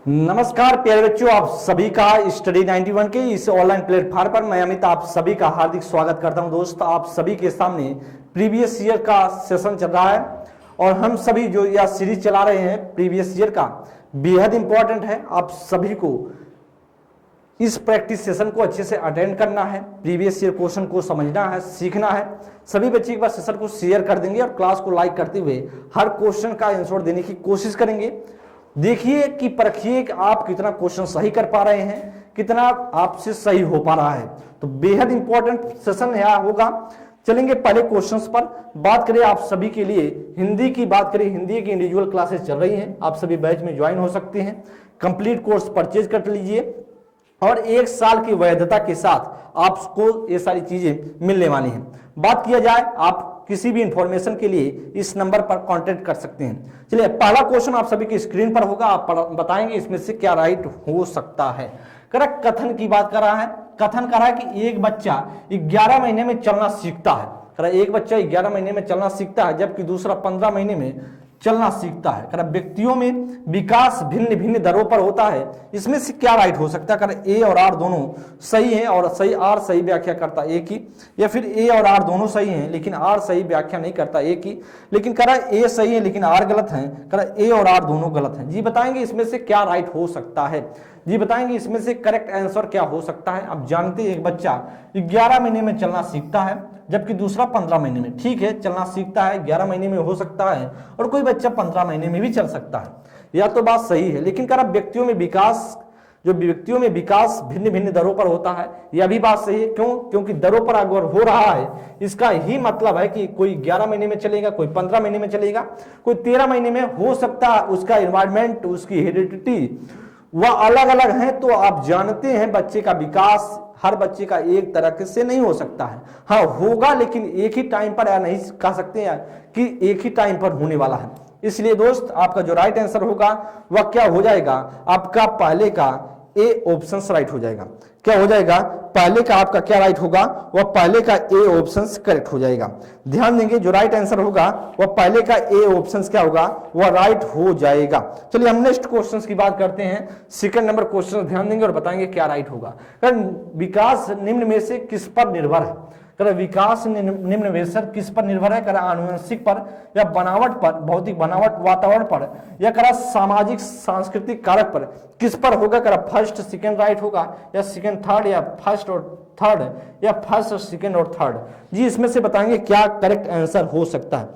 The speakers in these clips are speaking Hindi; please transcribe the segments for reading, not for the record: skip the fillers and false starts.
नमस्कार प्यारे बच्चों, आप सभी का स्टडी 91 के इस ऑनलाइन प्लेटफॉर्म पर मैं अमित आप सभी का हार्दिक स्वागत करता हूं। दोस्त, आप सभी के सामने प्रीवियस ईयर का सेशन चल रहा है और हम सभी जो यह सीरीज चला रहे हैं प्रीवियस ईयर का बेहद इंपॉर्टेंट है। आप सभी को इस प्रैक्टिस सेशन को अच्छे से अटेंड करना है, प्रीवियस ईयर क्वेश्चन को समझना है, सीखना है। सभी बच्चे एक बार सेशन को शेयर कर देंगे और क्लास को लाइक करते हुए हर क्वेश्चन का आंसर देने की कोशिश करेंगे। देखिए कि परखिए कि आप कितना क्वेश्चन सही कर पा रहे हैं, कितना आपसे सही हो पा रहा है। तो बेहद इंपॉर्टेंट सेशन यहाँ होगा। चलेंगे पहले क्वेश्चंस पर। बात करें आप सभी के लिए हिंदी की, बात करें हिंदी की इंडिविजुअल क्लासेस चल रही हैं, आप सभी बैच में ज्वाइन हो सकते हैं। कंप्लीट कोर्स परचेज कर लीजिए और 1 साल की वैधता के साथ आपको ये सारी चीजें मिलने वाली हैं। बात किया जाए, आप किसी भी इंफॉर्मेशन के लिए इस नंबर पर कांटेक्ट कर सकते हैं। चलिए, पहला क्वेश्चन आप सभी की स्क्रीन पर होगा, आप बताएंगे इसमें से क्या राइट हो सकता है। करेक्ट, कथन की बात कर रहा है। कथन कर रहा है कि एक बच्चा 11 महीने में चलना सीखता है। एक बच्चा 11 महीने में चलना सीखता है जबकि दूसरा 15 महीने में चलना सीखता है। व्यक्तियों में विकास भिन्न भिन्न दरों पर होता है, इसमें से क्या राइट हो सकता है। ए और आर दोनों सही हैं और सही आर सही व्याख्या करता एक ही, या फिर ए और आर दोनों सही हैं लेकिन आर सही व्याख्या नहीं करता एक ही, लेकिन कह रहा है ए सही है लेकिन आर गलत है, कह रहा है ए और आर दोनों गलत हैं। जी बताएंगे इसमें से क्या राइट हो सकता है। जी बताएंगे इसमें से करेक्ट आंसर क्या हो सकता है। आप जानते हैं एक बच्चा 11 महीने में चलना सीखता है जबकि दूसरा 15 महीने में। ठीक है, चलना सीखता है 11 महीने में हो सकता है और कोई बच्चा 15 महीने में भी चल सकता है, या तो बात सही है। लेकिन कह रहा व्यक्तियों में विकास भिन्न भिन्न दरों पर होता है, यह भी बात सही है। क्यों? क्योंकि दरों पर अगर हो रहा है इसका ही मतलब है कि कोई 11 महीने में चलेगा, कोई 15 महीने में चलेगा, कोई 13 महीने में हो सकता है। उसका एनवायरमेंट, उसकी हेरिडिटी वह अलग अलग है। तो आप जानते हैं बच्चे का विकास हर बच्चे का एक तरह से नहीं हो सकता है। हाँ होगा, लेकिन एक ही टाइम पर, या नहीं कह सकते हैं कि एक ही टाइम पर होने वाला है। इसलिए दोस्त, आपका जो राइट आंसर होगा वह क्या हो जाएगा, आपका पहले का ए ऑप्शन राइट हो जाएगा। क्या हो जाएगा? पहले का आपका क्या राइट होगा, वह पहले का ए ऑप्शन करेक्ट हो जाएगा। ध्यान देंगे, जो राइट आंसर होगा वह पहले का ए ऑप्शन क्या होगा, वह राइट हो जाएगा। चलिए हम नेक्स्ट क्वेश्चन की बात करते हैं। सेकंड नंबर क्वेश्चन ध्यान देंगे और बताएंगे क्या राइट होगा। विकास निम्न में से किस पर निर्भर है। विकास निम्न में से किस पर निर्भर है। आनुवंशिक पर, या बनावट पर, भौतिक बनावट, वातावरण पर, या सामाजिक सांस्कृतिक कारक पर, किस पर होगा। फर्स्ट सेकंड राइट होगा, या सेकंड थर्ड, या फर्स्ट और थर्ड, या फर्स्ट और सेकंड और थर्ड। जी इसमें से बताएंगे क्या करेक्ट आंसर हो सकता है।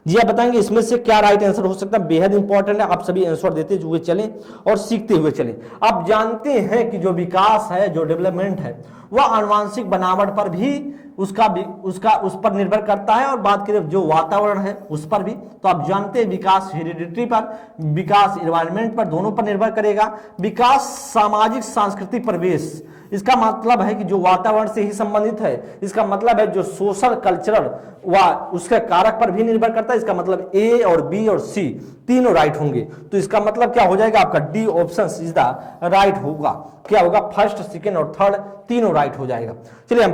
जी आप बताएंगे इसमें से क्या राइट आंसर हो सकता है। बेहद इंपॉर्टेंट है, आप सभी आंसर देते हुए चलें और सीखते हुए चलें। आप जानते हैं कि जो विकास है, जो डेवलपमेंट है, वह आनुवांशिक बनावट पर भी उस पर निर्भर करता है। और बात करें जो वातावरण है उस पर भी, तो आप जानते हैं विकास हेरिडिटी पर, विकास एनवायरनमेंट पर, दोनों पर निर्भर करेगा। विकास सामाजिक सांस्कृतिक परिवेश, इसका मतलब है कि जो वातावरण से ही संबंधित है, इसका मतलब है जो सोशल कल्चरल व उसके कारक पर भी निर्भर करता है। इसका मतलब ए और बी और सी तीनों राइट होंगे। तो इसका मतलब क्या हो जाएगा, आपका D option is the right होगा। क्या होगा, फर्स्ट सेकंड और थर्ड तीनों राइट हो जाएगा। चलिए हम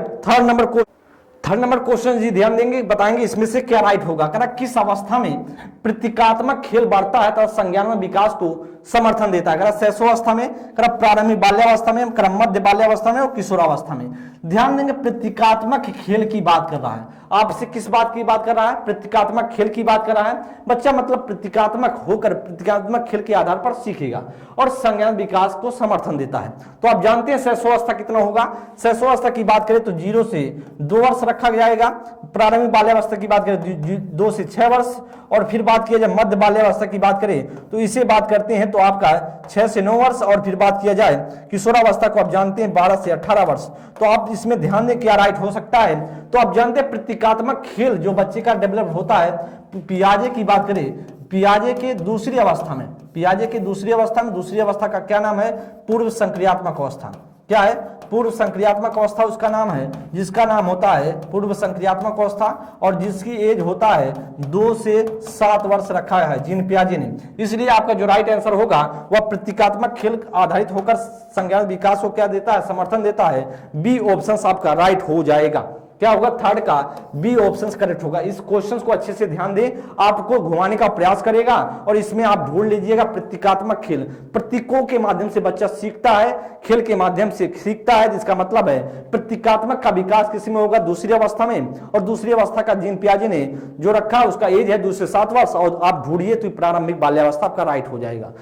थर्ड नंबर क्वेश्चन जी ध्यान देंगे, बताएंगे इसमें से क्या राइट होगा। किस अवस्था में प्रतीकात्मक खेल बढ़ता है तथा संज्ञानात्मक विकास को समर्थन देता है। शैशवावस्था में, प्रारंभिक बाल्यावस्था में, मध्य बाल्यावस्था में और किशोरावस्था में। ध्यान देंगे प्रतीकात्मक खेल की बात कर रहा है। आपसे किस बात की बात कर रहा है, प्रतीकात्मक खेल की बात कर रहा है। बच्चा मतलब प्रतीकात्मक होकर प्रतीकात्मक खेल के आधार पर सीखेगा और संज्ञान विकास को समर्थन देता है। तो आप जानते हैं शैशवावस्था कितना होगा। शैशवावस्था की बात करें तो 0 से 2 वर्ष रखा जाएगा। प्रारंभिक बाल्यावस्था की बात करें 2 से 6 वर्ष, और फिर बात किया जाए मध्य बाल्यावस्था की बात करें तो इसे बात करते हैं तो आपका 6 से 9 वर्ष, और फिर बात किया जाए किशोरावस्था को आप जानते हैं 12 से 18 वर्ष। तो आप इसमें ध्यान दें क्या राइट हो सकता है। तो आप जानते हैं प्रतीकात्मक खेल जो बच्चे का डेवलप होता है, पियाजे की बात करें, पियाजे के दूसरी अवस्था में, दूसरी अवस्था का क्या नाम है, पूर्व संक्रियात्मक अवस्था। क्या है, पूर्व संक्रियात्मक अवस्था उसका नाम है, जिसका नाम होता है पूर्व संक्रियात्मक अवस्था, और जिसकी एज होता है 2 से 7 वर्ष रखा है जीन पियाजे ने। इसलिए आपका जो राइट आंसर होगा वह प्रतीकात्मक खेल आधारित होकर संज्ञान विकास को क्या देता है, समर्थन देता है। बी ऑप्शन आपका राइट हो जाएगा। क्या होगा, थर्ड का बी ऑप्शन करेक्ट होगा। इस क्वेश्चन को अच्छे से ध्यान दें, आपको घुमाने का प्रयास करेगा और इसमें आप ढूंढ लीजिएगा प्रतीकात्मक खेल। प्रतीकों के माध्यम से बच्चा सीखता है, खेल के माध्यम से सीखता है, जिसका मतलब है प्रतीकात्मक का विकास किसी में होगा, दूसरी अवस्था में। और दूसरी अवस्था का जीन पियाजे ने जो रखा उसका एज है 2 से 7 वर्ष, और आप ढूंढिए तो प्रारंभिक बाल्यावस्था आपका राइट हो जाएगा।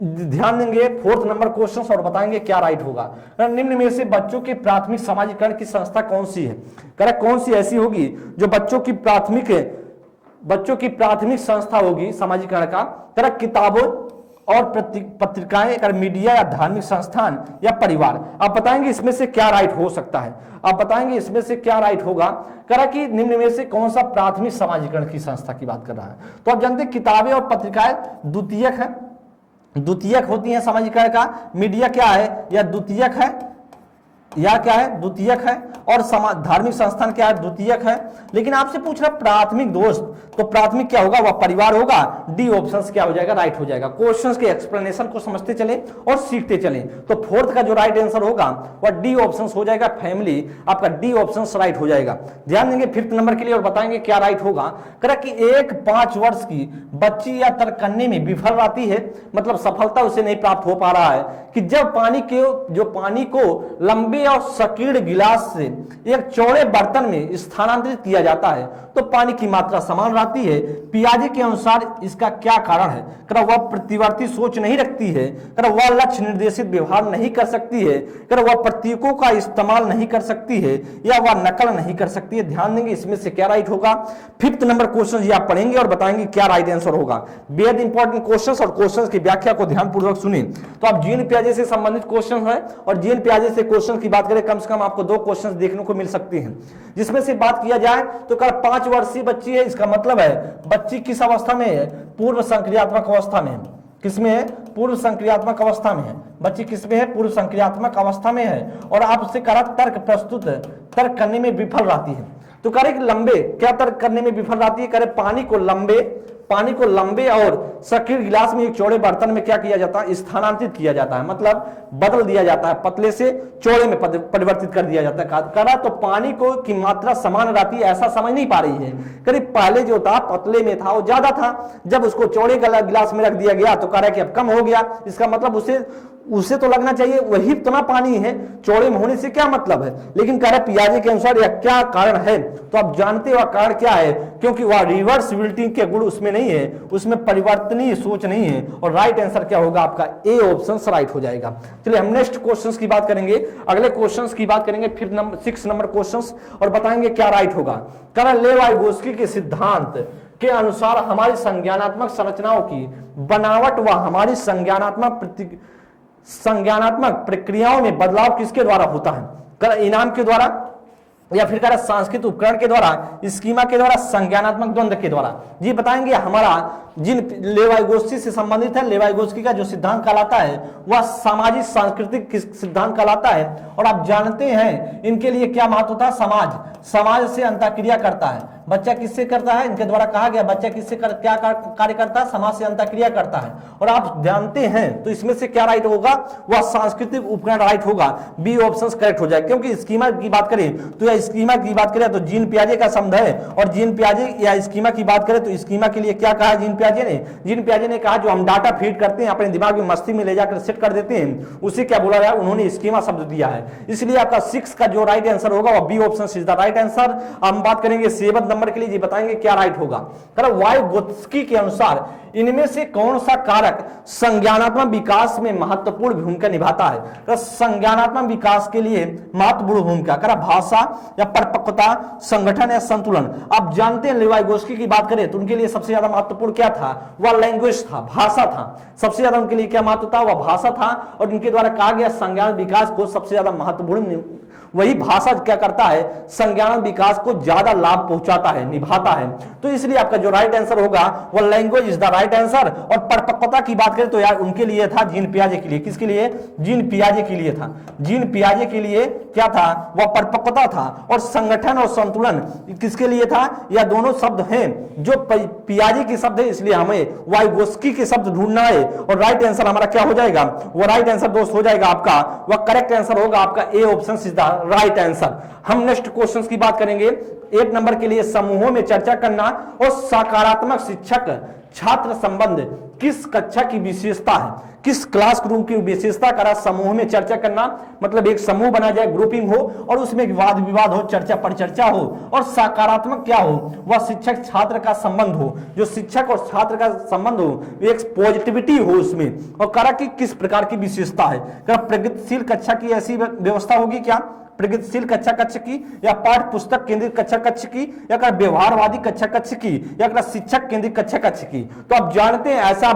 ध्यान देंगे 4th नंबर क्वेश्चन और बताएंगे क्या राइट होगा। निम्न में से बच्चों के प्राथमिक सामाजिकरण की संस्था कौन सी है? करेक्ट, कौन सी ऐसी होगी जो बच्चों की प्राथमिक संस्था होगी सामाजिकरण का? करेक्ट, किताबों और पत्रिकाएं, अगर मीडिया या धार्मिक संस्थान या परिवार। आप बताएंगे इसमें से क्या राइट हो सकता है, आप बताएंगे इसमें से क्या राइट होगा। करा कि निम्न में से कौन सा प्राथमिक सामाजिकरण की संस्था की बात कर रहा है? तो आप जानते हैं किताबें और पत्रिकाएं द्वितीयक है, द्वितीयक होती है सामाजिकरण का। मीडिया क्या है, या द्वितीयक है, या क्या है, द्वितीयक है। और धार्मिक संस्थान क्या है, द्वितीयक है। लेकिन आपसे पूछ रहा प्राथमिक दोस्त, तो प्राथमिक क्या होगा, वह परिवार होगा। डी ऑप्शन क्या हो जाएगा, राइट हो जाएगा। क्वेश्चंस के एक्सप्लेनेशन को समझते चले और सीखते चले। तो 4th का जो राइट आंसर होगा वह डी ऑप्शन हो जाएगा, फैमिली। आपका डी ऑप्शन राइट हो जाएगा। ध्यान देंगे 5th नंबर के लिए और बताएंगे क्या राइट होगा। करेक्ट कि एक 5 वर्ष की बच्ची या तर्क करने में विफल रहती है, मतलब सफलता उसे नहीं प्राप्त हो पा रहा है, कि जब पानी को लंबे और संकीर्ण गिलास से एक चौड़े बर्तन में स्थानांतरित किया जाता है तो पानी की मात्रा समान रहती है। पियाजे के अनुसार इसका क्या कारण है? कर वह प्रतिवर्ती सोच नहीं रखती है, कर वह लक्ष्य निर्देशित व्यवहार नहीं कर सकती है, कर वह प्रतीकों का इस्तेमाल नहीं कर सकती है, या वह नकल नहीं कर सकती है। ध्यान देंगे इसमें से क्या राइट होगा। 5th नंबर क्वेश्चन ये आप पढ़ेंगे और बताएंगे क्या राइट आंसर होगा। बेहद इंपॉर्टेंट क्वेश्चन और क्वेश्चन की व्याख्या को ध्यानपूर्वक सुने। तो आप जीन पियाजे से संबंधित क्वेश्चन है, और जीन पियाजे से क्वेश्चन की बात करें, कम से कम आपको 2 क्वेश्चन देखने को मिल सकते हैं। जिसमें से बात किया जाए तो कर 5 वर्षीय बच्ची है, इसका मतलब है बच्ची किस अवस्था में है, पूर्व संक्रियात्मक अवस्था में है। किसमें है, पूर्व संक्रियात्मक अवस्था में है। बच्ची किसमें है, पूर्व संक्रियात्मक अवस्था में है। और आपसे करा तर्क करने में विफल रहती है। तो करे लंबे, क्या तर्क करने में विफल रहती है, करे पानी को लंबे और संकीर्ण गिलास में एक चौड़े बर्तन में क्या किया जाता है, स्थानांतरित किया जाता है, मतलब बदल दिया जाता है, पतले से चौड़े में परिवर्तित कर दिया जाता है। करा तो पानी को की मात्रा समान रहती है, ऐसा समझ नहीं पा रही है। करीब पहले जो था पतले में था वो ज्यादा था, जब उसको चौड़े गिलास में रख दिया गया तो कह रहा है कि अब कम हो गया। इसका मतलब उसे तो लगना चाहिए वही इतना पानी है, चौड़े में होने से क्या मतलब है। लेकिन कह रहा पियाजे के अनुसार यह क्या कारण है, तो आप जानते हो कारण क्या है, क्योंकि वह रिवर्सिबिलिटी के गुण उसमें नहीं है, उसमें परिवर्तनीय सोच नहीं है। और राइट आंसर क्या होगा आपका, ए ऑप्शन राइट हो जाएगा। चलिए हम नेक्स्ट क्वेश्चंस की बात करेंगे, अगले क्वेश्चंस की बात करेंगे, फिर 6 नंबर क्वेश्चंस, और बताएंगे क्या राइट होगा। करण लेवाइगोस्की के सिद्धांत के अनुसार हमारी संज्ञानात्मक संरचनाओं की बनावट व हमारी संज्ञानात्मक प्रक्रियाओं में बदलाव किसके द्वारा होता है? कर इनाम के द्वारा, या फिर कह सांस्कृतिक उपकरण के द्वारा, स्कीमा के द्वारा, संज्ञानात्मक द्वंद्व के द्वारा। जी बताएंगे हमारा जिन लेवाइगोस्की से संबंधित है, लेवाइगोस्की का जो सिद्धांत कहलाता है वह सामाजिक सांस्कृतिक सिद्धांत कहलाता है। और आप जानते हैं इनके लिए क्या महत्व होता है, समाज से अंतःक्रिया करता है। बच्चा किससे करता है, इनके द्वारा कहा गया बच्चा किससे क्या कार्य करता है, समाज से अंतःक्रिया करता है। और आप जानते हैं तो इसमें से क्या राइट होगा, वह सांस्कृतिक उपकरण राइट होगा। बी ऑप्शन करेक्ट हो जाए, क्योंकि स्कीमा की बात करें तो या स्कीमा की बात करें तो जीन पियाजे का शब्द है, और जीन पियाजे या स्कीमा की बात करें तो स्कीमा के लिए क्या कहा जीन पियाजे ने कहा जो हम डाटा फीड करते हैं अपने दिमाग में मस्ती में ले जाकर सेट कर देते हैं, उसे क्या बोला गया, उन्होंने स्कीमा शब्द दिया है। इसलिए आपका 6 का जो राइट आंसर होगा वह B option is the right answer. हम बात करेंगे 7 नंबर के लिए, जी बताएंगे क्या राइट होगा। वाइगोत्स्की के अनुसार इनमें से कौन सा कारक संज्ञानात्मक विकास में महत्वपूर्ण भूमिका निभाता है? तो संज्ञानात्मक विकास के लिए महत्वपूर्ण भूमिका करा भाषा या परिपक्वता, संगठन या संतुलन। आप जानते हैं लेवाइगोस्की की बात करें तो उनके लिए सबसे ज्यादा महत्वपूर्ण क्या था, वह लैंग्वेज था, भाषा था। सबसे ज्यादा उनके लिए क्या महत्व था, वह भाषा था। और इनके द्वारा कहा गया संज्ञान विकास को सबसे ज्यादा महत्वपूर्ण, वही भाषा क्या करता है, संज्ञान विकास को ज्यादा लाभ पहुंचाता है, निभाता है। तो इसलिए आपका जो राइट आंसर होगा वह language is the right answer. और परिपक्वता की बात करें तो यार उनके लिए था जीन पियाजे के लिए, किसके लिए, जीन पियाजे के लिए था। जीन पियाजे के लिए क्या था, वह परिपक्वता था। और संगठन और संतुलन किसके लिए था, यह दोनों शब्द हैं जो पियाजे के शब्द है, इसलिए हमें वाइगोस्की के शब्द ढूंढना है। और राइट आंसर हमारा क्या हो जाएगा, वो राइट आंसर दोस्त हो जाएगा आपका, वह करेक्ट आंसर होगा आपका A option is the right answer. हम नेक्स्ट क्वेश्चन की बात करेंगे। 1 नंबर के लिए समूहों में चर्चा करना और सकारात्मक शिक्षक छात्र संबंध किस कक्षा की विशेषता है, किस क्लासरूम की विशेषता करा। समूह में चर्चा करना मतलब एक समूह बना जाए, ग्रुपिंग हो और उसमें वाद विवाद हो, चर्चा परिचर्चा हो। और सकारात्मक क्या हो, वह शिक्षक छात्र का संबंध हो, जो शिक्षक और छात्र का संबंध हो एक पॉजिटिविटी हो उसमें। और करा कि किस प्रकार की विशेषता है, प्रगतिशील कक्षा की ऐसी व्यवस्था होगी क्या, प्रगतिशील कक्षा कक्ष की, या पाठ पुस्तक केंद्रित कक्षा कक्ष की, या व्यवहारवादी कक्षा कक्ष की, या शिक्षक केंद्रित कक्षा कक्ष की। तो आप जानते हैं ऐसा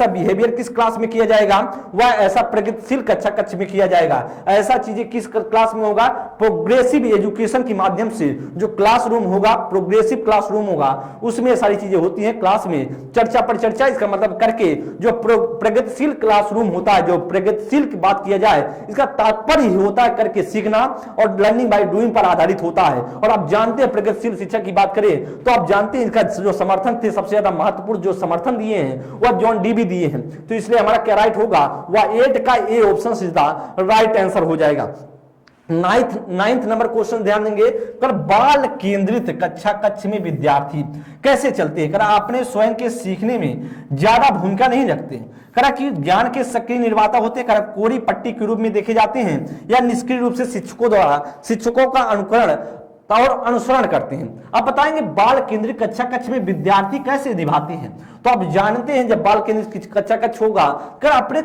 बिहेवियर किस क्लास में किया जाएगा, वह ऐसा प्रगतिशील कक्षा कक्ष में किया जाएगा। ऐसा चीजें किस क्लास में होगा, प्रोग्रेसिव एजुकेशन के माध्यम से जो क्लासरूम होगा, प्रोग्रेसिव क्लासरूम होगा, उसमें सारी चीजें होती हैं क्लास में। चर्चा परिचर्चा इसका मतलब करके जो प्रगतिशील क्लासरूम होता है, जो प्रगतिशील की बात किया जाए, इसका तात्पर्य होता है करके सीखना और लर्निंग बाय डूइंग पर आधारित होता है। और आप जानते हैं प्रगतिशील शिक्षा की बात करें तो आप जानते हैं इसका जो समर्थन थे, सबसे ज्यादा महत्वपूर्ण जो समर्थन दिए हैं वह जॉन डीवी दिए हैं। तो इसलिए हमारा क्या राइट होगा, वह 8 का ए ऑप्शन सीधा राइट आंसर हो जाएगा। 9th नंबर क्वेश्चन ध्यान देंगे, कर बाल केंद्रित कक्षा कक्ष में विद्यार्थी कैसे चलते हैं। करा अपने स्वयं के सीखने में ज्यादा भूमिका नहीं रखते, करा कि ज्ञान के सक्रिय निर्माता होते हैं, करा कोरी पट्टी के रूप में देखे जाते हैं, या निष्क्रिय रूप से शिक्षकों द्वारा शिक्षकों का अनुकरण और अनुसरण करते हैं। आप बताएंगे बाल केंद्रित कक्षा कक्ष में विद्यार्थी कैसे निभाते हैं। तो आप जानते हैं जब बाल केंद्रित कक्षा कक्ष होगा, कर अपने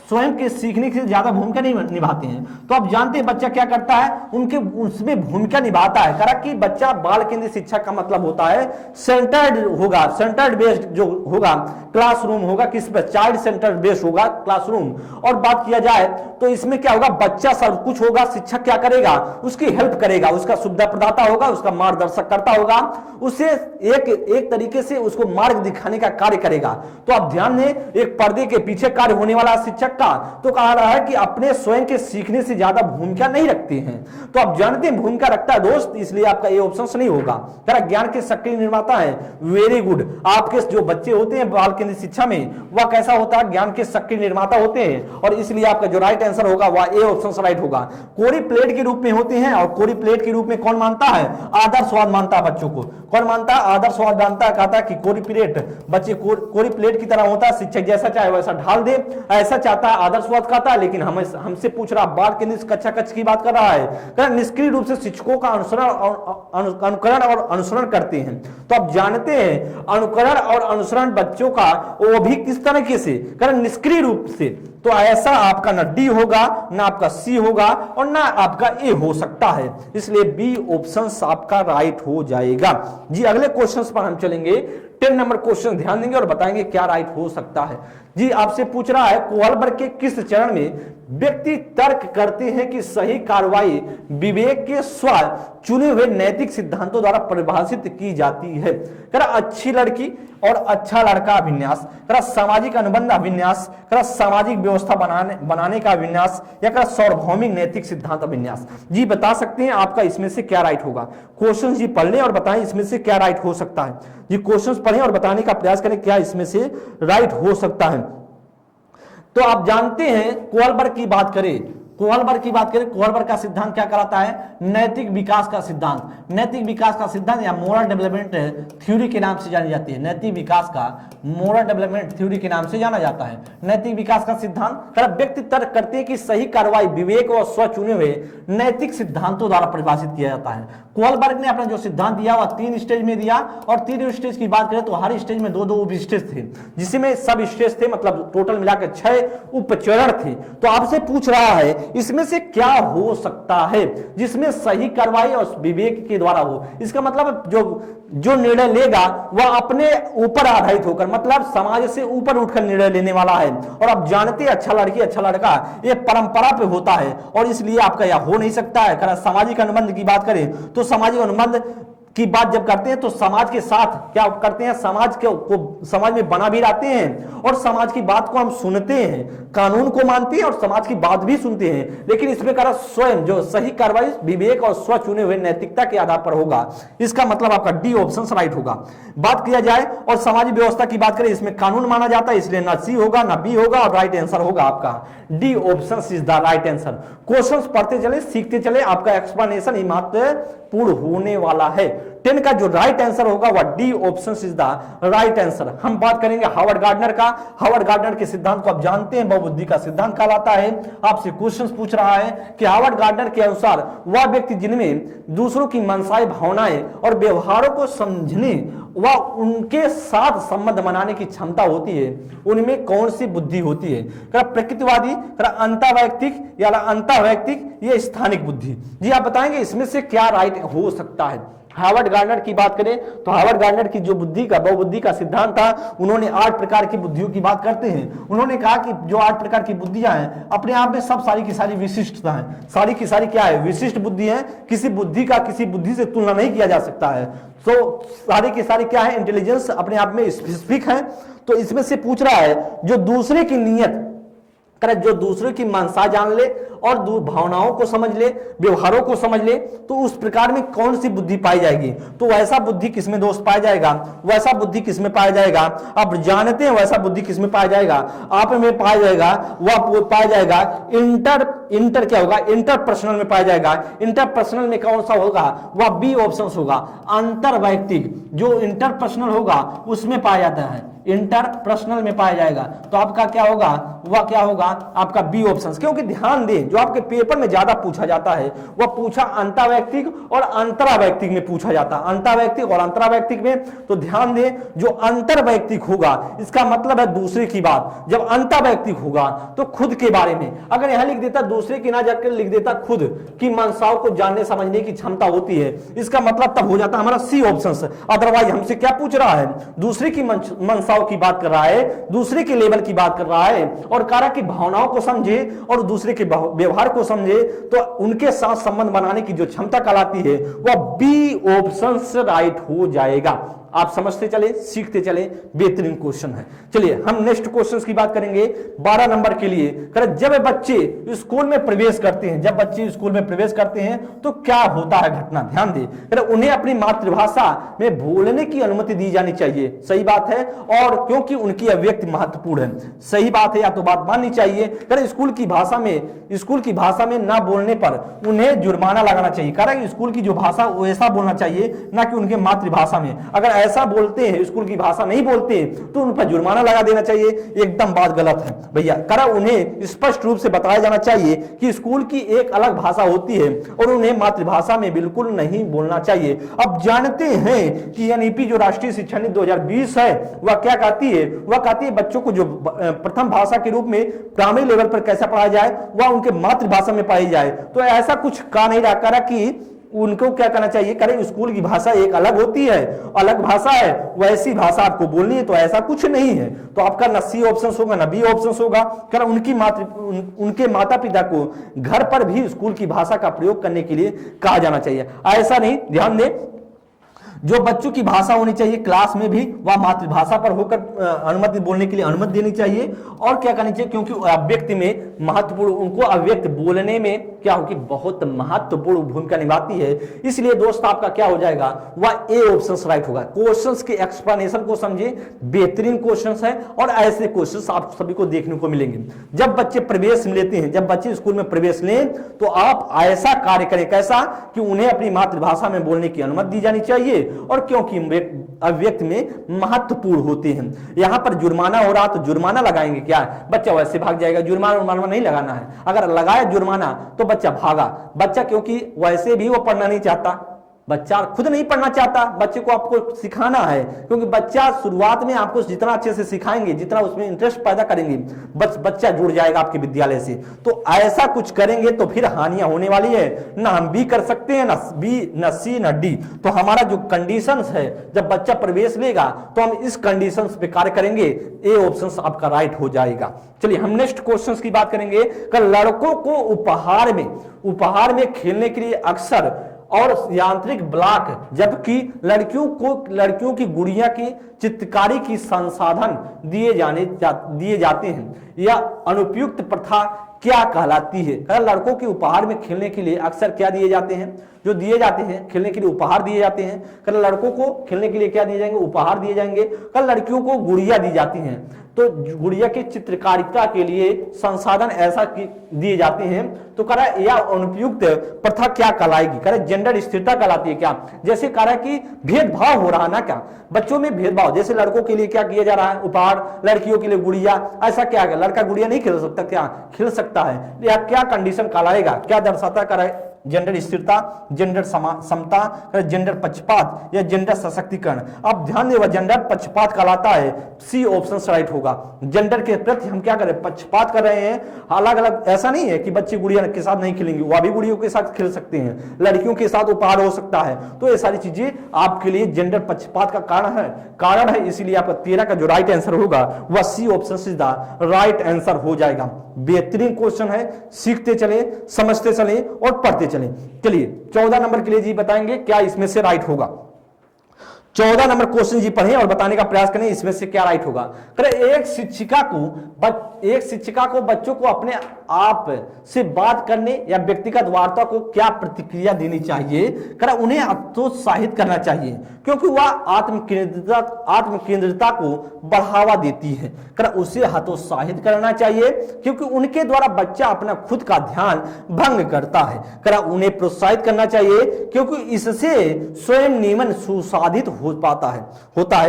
स्वयं के सीखने से ज्यादा भूमिका नहीं निभाते हैं। तो आप जानते हैं बच्चा क्या करता है, उनके उसमें भूमिका निभाता है। करा कि बच्चा बाल केंद्रित शिक्षा का मतलब होता है सेंटर्ड होगा, सेंटर्ड बेस्ड जो होगा क्लासरूम होगा, किस पर, चाइल्ड सेंटर्ड बेस्ड होगा क्लासरूम। और बात किया जाए तो इसमें क्या होगा, बच्चा सब कुछ होगा, शिक्षक क्या करेगा, उसकी हेल्प करेगा, उसका सुविधा प्रदाता होगा, उसका मार्गदर्शक करता होगा, उसे एक तरीके से उसको मार्ग दिखाने का कार्य करेगा। तो आप ध्यान दें, एक पर्दे के पीछे कार्य होने वाला शिक्षक का तो कहा रहा है कि अपने स्वयं के सीखने से ज्यादा भूमिका नहीं रखते हैं। तो आप जानते हैं भूमिका रखता है दोस्त, इसलिए आपका ये ऑप्शन नहीं होगा। तेरा ज्ञान के सक्रिय निर्माता है, वेरी गुड। आपके जो बच्चे होते हैं बाल केंद्रित शिक्षा में वह कैसा होता है, ज्ञान के सक्रिय निर्माता होते हैं। और इसलिए आपका जो राइट आंसर होगा वह ए ऑप्शन राइट होगा। कोरी प्लेट के रूप में होते हैं, और कोरी प्लेट के रूप में कौन मानता है, आदर्शवाद मानता है बच्चों को। कौन मानता है, आदर्शवाद मानता है, कहता है कि कोरी प्लेट बच्चे कोरी प्लेट की तरह होता है, शिक्षक जैसा चाहे वैसा ढाल दे, ऐसा चाहता है, आदर्शवाद कहता है। लेकिन हमसे पूछ रहा बाल केंद्रित कक्षा कक्ष की बात कर रहा है, निष्क्रिय रूप से शिक्षकों का अनुकरण और अनुसरण करते हैं। तो आप जानते हैं अनुकरण और अनुसरण बच्चों का वो भी किस तरीके से, निष्क्रिय रूप से। तो ऐसा आपका ना डी होगा, ना आपका सी होगा, और ना आपका ए हो सकता है। इसलिए बी ऑप्शन आपका राइट हो जाएगा जी। अगले क्वेश्चन पर हम चलेंगे। 10 नंबर क्वेश्चन ध्यान देंगे और बताएंगे क्या राइट हो सकता है जी। आपसे पूछ रहा है कोहलबर्ग के किस चरण में व्यक्ति तर्क करते हैं कि सही कार्रवाई विवेक के स्व चुने हुए नैतिक सिद्धांतों द्वारा परिभाषित की जाती है। करा अच्छी लड़की और अच्छा लड़का अभिन्यास, करा सामाजिक अनुबंध अभिन्यास, करा सामाजिक व्यवस्था बनाने का अभिन्यास, या करा सार्वभौमिक नैतिक सिद्धांत अभिन्यास। जी बता सकते हैं आपका इसमें से क्या राइट होगा। क्वेश्चन जी पढ़ लें और बताएं इसमें से क्या राइट हो सकता है जी। क्वेश्चन पढ़ें और बताने का प्रयास करें क्या इसमें से राइट हो सकता है। तो आप जानते हैं कोहलबर्ग की बात करें, कोहलबर्ग का सिद्धांत क्या कराता है, नैतिक विकास का सिद्धांत। नैतिक विकास का सिद्धांत या मोरल डेवलपमेंट थ्योरी के नाम से जानी जाती है। नैतिक विकास का मोरल डेवलपमेंट थ्योरी के नाम से जाना जाता है। नैतिक विकास का सिद्धांत व्यक्ति तर्क करते हैं कि सही कार्रवाई विवेक और स्व चुने हुए नैतिक सिद्धांतों द्वारा परिभाषित किया जाता है। कोहलबर्ग ने अपना जो सिद्धांत दिया वह 3 स्टेज में दिया, और 3 स्टेज की बात करें तो हर स्टेज में 2-2 उप स्टेज थे, जिसमें सब स्टेज थे, मतलब टोटल मिलाकर 6 उपचरण थे। तो आपसे पूछ रहा है इसमें से क्या हो सकता है जिसमें सही कार्रवाई और विवेक के द्वारा हो। इसका मतलब जो निर्णय लेगा वह अपने ऊपर आधारित होकर, मतलब समाज से ऊपर उठकर निर्णय लेने वाला है। और आप जानते हैं अच्छा लड़की अच्छा लड़का ये परंपरा पे होता है, और इसलिए आपका यह हो नहीं सकता है। सामाजिक अनुबंध की बात करें तो सामाजिक अनुबंध की बात जब करते हैं तो समाज के साथ क्या करते हैं, समाज में बना भी रहते हैं और समाज की बात को हम सुनते हैं, कानून को मानते हैं और समाज की बात भी सुनते हैं, लेकिन इसमें करा स्वयं जो सही कार्रवाई विवेक और स्व चुने हुए नैतिकता के आधार पर होगा। इसका मतलब आपका डी ऑप्शन राइट होगा। बात किया जाए और सामाजिक व्यवस्था की बात करें, इसमें कानून माना जाता है, इसलिए ना सी होगा ना बी होगा और राइट आंसर होगा आपका D option is the right answer. Questions पढ़ते चले, सीखते चले, आपका एक्सप्लेनेशन ही महत्वपूर्ण होने वाला है। 10 का जो राइट आंसर होगा वह D option is the right answer. हम बात करेंगे हार्वर्ड गार्डनर का। हार्वर्ड गार्डनर के सिद्धांत को आप जानते हैं, बहुबुद्धि का सिद्धांत कहलाता है। आपसे क्वेश्चंस पूछ रहा है कि हार्वर्ड गार्डनर के अनुसार वह व्यक्ति जिनमें दूसरों की मनसाई भावनाएं और व्यवहारों को समझने व उनके साथ संबंध बनाने की क्षमता होती है, उनमें कौन सी बुद्धि होती है? प्रकृतिवादी, अंतःवैयक्तिक या अंतःवैयक्तिक, ये स्थानिक बुद्धि। जी आप बताएंगे इसमें से क्या राइट हो सकता है। हार्वर्ड गार्डनर की बात करें तो हार्वर्ड गार्डनर की जो बुद्धि का बहुबुद्धि का सिद्धांत था, उन्होंने 8 प्रकार की बुद्धियों की बात करते हैं। उन्होंने कहा कि जो 8 प्रकार की बुद्धियां हैं अपने आप में सब सारी की सारी विशिष्टता है, सारी की सारी क्या है, विशिष्ट बुद्धि है। किसी बुद्धि का किसी बुद्धि से तुलना नहीं किया जा सकता है। तो सारी की सारी क्या है, इंटेलिजेंस अपने आप में स्पेसिफिक है। तो इसमें से पूछ रहा है जो दूसरे की नीयत करे, जो दूसरे की मनसा जान ले और भावनाओं को समझ ले, व्यवहारों को समझ ले, तो उस प्रकार में कौन सी बुद्धि पाई जाएगी? तो वैसा बुद्धि किसमें दोस्त पाया जाएगा, वैसा बुद्धि किसमें पाया जाएगा? आप जानते हैं वैसा बुद्धि किसमें पाया जाएगा? आप में पाया जाएगा, वह पाया जाएगा इंटर क्या होगा, इंटरपर्सनल में पाया जाएगा। इंटरपर्सनल में कौन सा होगा? वह बी ऑप्शन होगा, अंतरवैयक्तिक। जो इंटरपर्सनल होगा उसमें पाया जाता है, इंटरपर्सनल में पाया जाएगा। तो आपका क्या होगा, वह क्या होगा आपका बी ऑप्शन। क्योंकि ध्यान दें जो आपके पेपर में ज्यादा पूछा जाता है वह पूछा अंतःवैयक्तिक और अंतरावैयक्तिक में पूछा जाता है, अंतःवैयक्तिक और अंतरावैयक्तिक में। तो ध्यान दें जो अंतर्वैयक्तिक होगा इसका मतलब है दूसरे की बात, जब अंतःवैयक्तिक होगा तो खुद के बारे में। अगर यहां लिख देता दूसरे की ना जाकर लिख देता खुद की मनसाओं को जानने समझने की क्षमता होती है, इसका मतलब तब हो जाता हमारा सी ऑप्शन। अदरवाइज हमसे क्या पूछ रहा है, दूसरे की मनसाओं की बात कर रहा है, दूसरे के लेवल की बात कर रहा है और कारक की भावनाओं को समझे और दूसरे के व्यवहार को समझे, तो उनके साथ संबंध बनाने की जो क्षमता कहलाती है वह बी ऑप्शन से राइट हो जाएगा। आप समझते चले, सीखते चले, बेहतरीन क्वेश्चन है। चलिए हम नेक्स्ट क्वेश्चन की बात करेंगे 12 नंबर के लिए। जब बच्चे स्कूल में प्रवेश करते हैं, जब बच्चे स्कूल में प्रवेश करते हैं तो क्या होता है घटना, ध्यान दें। उन्हें अपनी मातृभाषा में बोलने की अनुमति दी जानी चाहिए, सही बात है, और क्योंकि उनकी अभिव्यक्ति महत्वपूर्ण है, सही बात है, या तो बात माननी चाहिए। स्कूल की भाषा में ना बोलने पर उन्हें जुर्माना लगाना चाहिए। कारण स्कूल की जो भाषा वैसा बोलना चाहिए ना कि उनके मातृभाषा में। अगर ऐसा बोलते हैं, स्कूल की भाषा नहीं बोलते तो उन पर जुर्माना लगा देना चाहिए, एकदम बात गलत है भैया। कारण उन्हें स्पष्ट रूप से बताया जाना चाहिए कि स्कूल की एक अलग भाषा होती है और उन्हें मातृभाषा में बिल्कुल नहीं बोलना चाहिए। अब जानते हैं कि एनईपी जो राष्ट्रीय शिक्षा नीति 2020 है वह क्या कहती है, वह कहती है बच्चों को जो प्रथम भाषा के रूप में प्राइमरी लेवल पर कैसा पढ़ाया जाए वह उनके मातृभाषा में पाई जाए। तो ऐसा कुछ कहा नहीं रहा कि उनको क्या करना चाहिए, करें स्कूल की भाषा एक अलग होती है, अलग भाषा है, वैसी भाषा आपको बोलनी है, तो ऐसा कुछ नहीं है। तो आपका ना सी ऑप्शन होगा ना बी ऑप्शन होगा। कारण उनके माता पिता को घर पर भी स्कूल की भाषा का प्रयोग करने के लिए कहा जाना चाहिए, ऐसा नहीं। ध्यान दें जो बच्चों की भाषा होनी चाहिए क्लास में भी वह मातृभाषा पर होकर अनुमति बोलने के लिए अनुमति देनी चाहिए। और क्या करनी चाहिए, क्योंकि अभिव्यक्ति में महत्वपूर्ण, उनको अभिव्यक्त बोलने में क्या होगी, बहुत महत्वपूर्ण भूमिका निभाती है। इसलिए दोस्त आपका क्या हो जाएगा, वह ए ऑप्शन राइट होगा। क्वेश्चंस के एक्सप्लेनेशन को समझे, बेहतरीन क्वेश्चंस है और ऐसे क्वेश्चंस आप सभी को देखने को मिलेंगे। जब बच्चे प्रवेश लेते हैं, जब बच्चे स्कूल में प्रवेश लें तो आप ऐसा कार्य करें, कैसा कि उन्हें अपनी मातृभाषा में बोलने की अनुमति दी जानी चाहिए, और क्योंकि अभिव्यक्ति में महत्वपूर्ण होते हैं। यहां पर जुर्माना हो रहा तो जुर्माना लगाएंगे क्या, बच्चा वैसे भाग जाएगा, जुर्माना नहीं लगाना है। अगर लगाया जुर्माना तो बच्चा भागा, बच्चा क्योंकि वैसे भी वो पढ़ना नहीं चाहता, बच्चा खुद नहीं पढ़ना चाहता, बच्चे को आपको सिखाना है, क्योंकि बच्चा शुरुआत में आपको जितना अच्छे से सिखाएंगे, जितना उसमें इंटरेस्ट पैदा करेंगे, बच्चा जुड़ जाएगा आपके विद्यालय से। तो ऐसा कुछ करेंगे तो फिर हानियां होने वाली है, ना हम बी कर सकते हैं, ना बी, ना सी, ना डी। तो हमारा जो कंडीशंस है, जब बच्चा प्रवेश लेगा तो हम इस कंडीशंस पे कार्य करेंगे, ए ऑप्शन आपका राइट हो जाएगा। चलिए हम नेक्स्ट क्वेश्चंस की बात करेंगे। लड़कों को उपहार में खेलने के लिए अक्सर और यांत्रिक ब्लॉक, जबकि लड़कियों की गुड़िया की चित्रकारी की संसाधन दिए जाते हैं। यह अनुपयुक्त प्रथा क्या कहलाती है? लड़कों के उपहार में खेलने के लिए अक्सर क्या दिए जाते हैं? जो दिए जाते हैं खेलने के लिए उपहार दिए जाते हैं। कल लड़कों को खेलने के लिए क्या दिए जाएंगे? उपहार दिए जाएंगे। कल लड़कियों को गुड़िया दी जाती हैं, तो गुड़िया की चित्रकारिता के लिए संसाधन ऐसा दिए जाते हैं। तो कह रहा है यह अनुपयुक्त प्रथा क्या कहलाएगी? कह रहा है जेंडर स्थिरता कहलाती है क्या? जैसे कह रहा है कि भेदभाव हो रहा है ना, क्या बच्चों में भेदभाव, जैसे लड़कों के लिए क्या किया जा रहा है? उपहार, लड़कियों के लिए गुड़िया, ऐसा क्या है? लड़का गुड़िया नहीं खेल सकता क्या? खेल सकता है। या क्या कंडीशन कहलाएगा? क्या दर्शाता? कह रहा है जेंडर स्थिरता, जेंडर समता, जेंडर पक्षपात या जेंडर सशक्तिकरण। अब ध्यान देगा, जेंडर पक्षपात कहलाता है। सी ऑप्शन राइट होगा। जेंडर के प्रति हम क्या करें? पक्षपात कर रहे हैं। अलग अलग, ऐसा नहीं है कि बच्चे गुड़िया के साथ नहीं खेलेंगे, वह भी गुड़ियों के साथ खेल सकते हैं, लड़कियों के साथ उपहार हो सकता है। तो ये सारी चीजें आपके लिए जेंडर पक्षपात का कारण है। इसीलिए आपका 13 का जो राइट आंसर होगा वह सी ऑप्शन सीधा राइट आंसर हो जाएगा। बेहतरीन क्वेश्चन है, सीखते चले, समझते चले और पढ़ते चले। चलिए 14 नंबर के लिए जी बताएंगे क्या इसमें से राइट होगा। 14 नंबर क्वेश्चन जी पढ़ें और बताने का प्रयास करें इसमें से क्या राइट होगा। एक शिक्षिका को बच्चों को अपने आप से बात करने या व्यक्तिगत वार्ता को क्या प्रतिक्रिया देनी चाहिए? कर उन्हें हतोत्साहित करना चाहिए क्योंकि वह आत्मकेंद्रिता को बढ़ावा देती है। कर उसे हतोत्साहित करना चाहिए क्योंकि उनके द्वारा बच्चा अपना खुद का ध्यान भंग करता है। कर उन्हें प्रोत्साहित करना चाहिए क्योंकि इससे स्वयं नियमन सुसाधित होता है।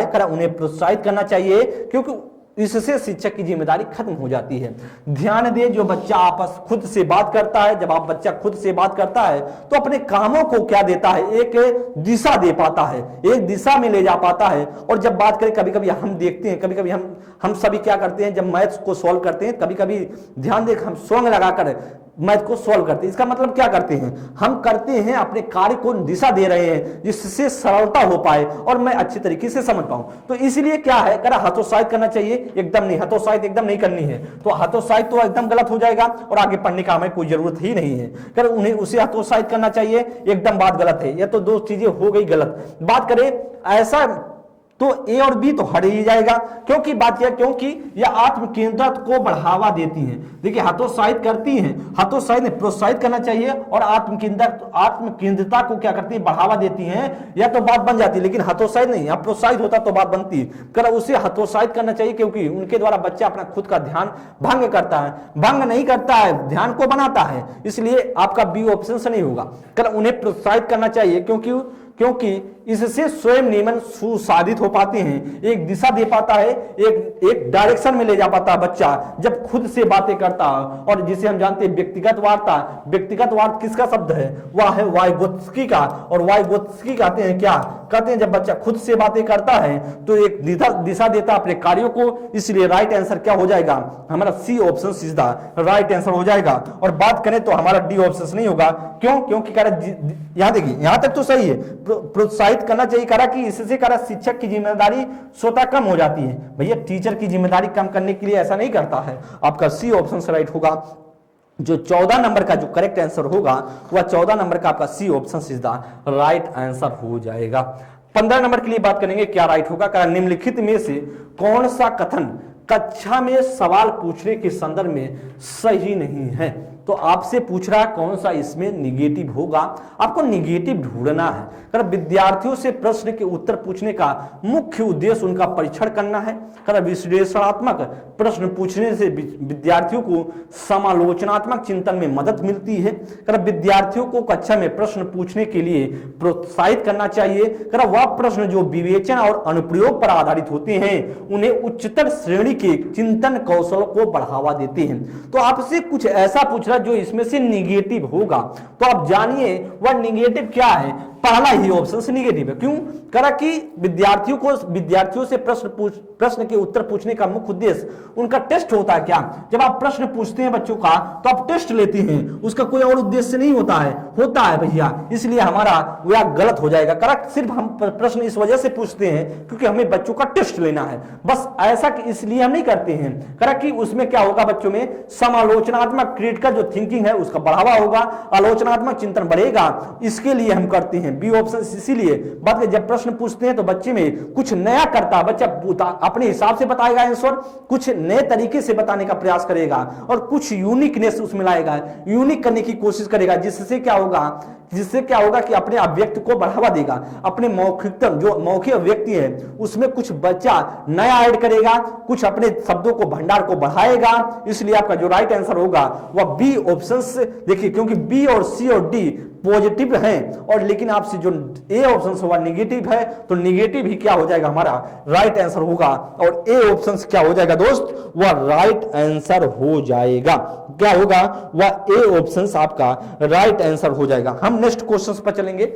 कर उन्हें प्रोत्साहित करना चाहिए क्योंकि इससे शिक्षक की जिम्मेदारी खत्म हो जाती है। ध्यान दे, जो बच्चा आपस खुद से बात करता है, जब आप बच्चा खुद से बात करता है तो अपने कामों को क्या देता है? एक दिशा दे पाता है, एक दिशा में ले जा पाता है। और जब बात करें, कभी कभी हम देखते हैं, कभी कभी हम सभी क्या करते हैं, जब मैथ्स को सॉल्व करते हैं, कभी कभी ध्यान दे हम सॉन्ग लगाकर मैथ को सॉल्व करते हैं। इसका मतलब क्या करते हैं? हम करते हैं अपने कार्य को दिशा दे रहे हैं जिससे सरलता हो पाए और मैं अच्छी तरीके से समझ पाऊं। तो इसलिए क्या है, करा हतोत्साहित करना चाहिए, एकदम नहीं, हतोत्साहित एकदम नहीं करनी है। तो हतोत्साहित तो एकदम गलत हो जाएगा और आगे पढ़ने का हमें कोई जरूरत ही नहीं है। कर उन्हें उसे हतोत्साहित करना चाहिए, एकदम बात गलत है। यह तो दो चीजें हो गई गलत। बात करें ऐसा तो ए और बी तो हट ही जाएगा क्योंकि बात यह, क्योंकि यह आत्मकेंद्रित को बढ़ावा देती हैं। देखिए हतोत्साहित करती हैं, हतोत्साहित ने प्रोत्साहित करना चाहिए और आत्मकेंद्रिता को क्या करती है? बढ़ावा देती हैं। या तो बात बन जाती है, लेकिन हतोत्साहित नहीं, यहाँ प्रोत्साहित होता तो बात बनती। कर उसे हतोत्साहित करना चाहिए क्योंकि उनके द्वारा बच्चा अपना खुद का ध्यान भंग करता है। भंग नहीं करता है, ध्यान को बनाता है। इसलिए आपका बी ऑप्शन से नहीं होगा। कर उन्हें प्रोत्साहित करना चाहिए क्योंकि इससे स्वयं नियमन सुसाधित हो पाते हैं, एक दिशा दे पाता है, एक डायरेक्शन में ले जा पाता है बच्चा जब खुद से बातें करता है। और जिसे हम जानते हैं व्यक्तिगत वार्ता, व्यक्तिगत वार्ता किसका शब्द है? वह है वाइगोत्स्की का। और वाइगोत्स्की कहते हैं क्या? कहते हैं जब बच्चा खुद से बातें करता है तो एक दिशा देता है अपने कार्यों को। इसलिए राइट आंसर क्या हो जाएगा? हमारा सी ऑप्शन सीधा राइट आंसर हो जाएगा। और बात करें तो हमारा डी ऑप्शन नहीं होगा। क्यों? क्योंकि यहां देखिए, यहां तक तो सही है, प्रोत्साहित करना चाहिए। करा कि इससे करा शिक्षक की जिम्मेदारी स्वतः कम हो जाती है। भैया टीचर की जिम्मेदारी कम करने के लिए ऐसा नहीं करता है। आपका सी ऑप्शन से राइट होगा। जो 14 नंबर का जो करेक्ट आंसर होगा वह 14 नंबर का आपका सी ऑप्शन सीधा राइट आंसर हो जाएगा। 15 नंबर के लिए बात करेंगे क्या राइट होगा। करा निम्नलिखित में से कौन सा कथन कक्षा में सवाल पूछने के संदर्भ में सही नहीं है? तो आपसे पूछ रहा है कौन सा इसमें निगेटिव होगा। आपको निगेटिव ढूंढना है। कर विद्यार्थियों से प्रश्न के उत्तर पूछने का मुख्य उद्देश्य उनका परीक्षण करना है। कर विश्लेषणात्मक प्रश्न पूछने से विद्यार्थियों को समालोचनात्मक चिंतन में मदद मिलती है। कर विद्यार्थियों को कक्षा में प्रश्न पूछने के लिए प्रोत्साहित करना चाहिए। कर वह प्रश्न जो विवेचन और अनुप्रयोग पर आधारित होते हैं उन्हें उच्चतर श्रेणी के चिंतन कौशल को बढ़ावा देते हैं। तो आपसे कुछ ऐसा पूछ रहा जो इसमें से निगेटिव होगा। तो आप जानिए वह निगेटिव क्या है। पहला ही ऑप्शन से निगेटिव है। क्यों? करा कि विद्यार्थियों से प्रश्न के उत्तर पूछने का मुख्य उद्देश्य उनका टेस्ट होता है। क्या? जब आप प्रश्न पूछते हैं बच्चों का तो आप टेस्ट लेते हैं, उसका कोई और उद्देश्य नहीं होता है। होता है भैया, इसलिए हमारा वह गलत हो जाएगा। करेक्ट सिर्फ हम प्रश्न इस वजह से पूछते हैं क्योंकि हमें बच्चों का टेस्ट लेना है, बस ऐसा कि इसलिए हम नहीं करते हैं। करेक्ट कि उसमें क्या होगा बच्चों में समालोचनात्मक क्रिटिकल जो थिंकिंग है उसका बढ़ावा होगा, आलोचनात्मक चिंतन बढ़ेगा, इसके लिए हम करते हैं बी ऑप्शन। इसीलिए बात जब प्रश्न पूछते हैं तो बच्चे में कुछ नया करता, बच्चा अपने हिसाब से बताएगा आंसर, कुछ नए तरीके से बताने का प्रयास करेगा और कुछ यूनिकनेस उसमें लाएगा, यूनिक करने की कोशिश करेगा, जिससे क्या होगा कि अपने अभिव्यक्ति को बढ़ावा देगा, अपने मौखिकतम जो मौखिक अभिव्यक्ति है उसमें कुछ बच्चा नया ऐड करेगा, कुछ अपने शब्दों को भंडार को बढ़ाएगा। इसलिए आपका जो राइट आंसर होगा वह बी ऑप्शन से, देखिए क्योंकि बी और सी और डी पॉजिटिव है और लेकिन आपसे जो ए ऑप्शन होगा निगेटिव है, तो निगेटिव ही क्या हो जाएगा हमारा राइट आंसर होगा और ए ऑप्शन क्या हो जाएगा दोस्त, वह राइट आंसर हो जाएगा। क्या होगा, वह ए ऑप्शन आपका राइट आंसर हो जाएगा। हम नेक्स्ट क्वेश्चन पर चलेंगे।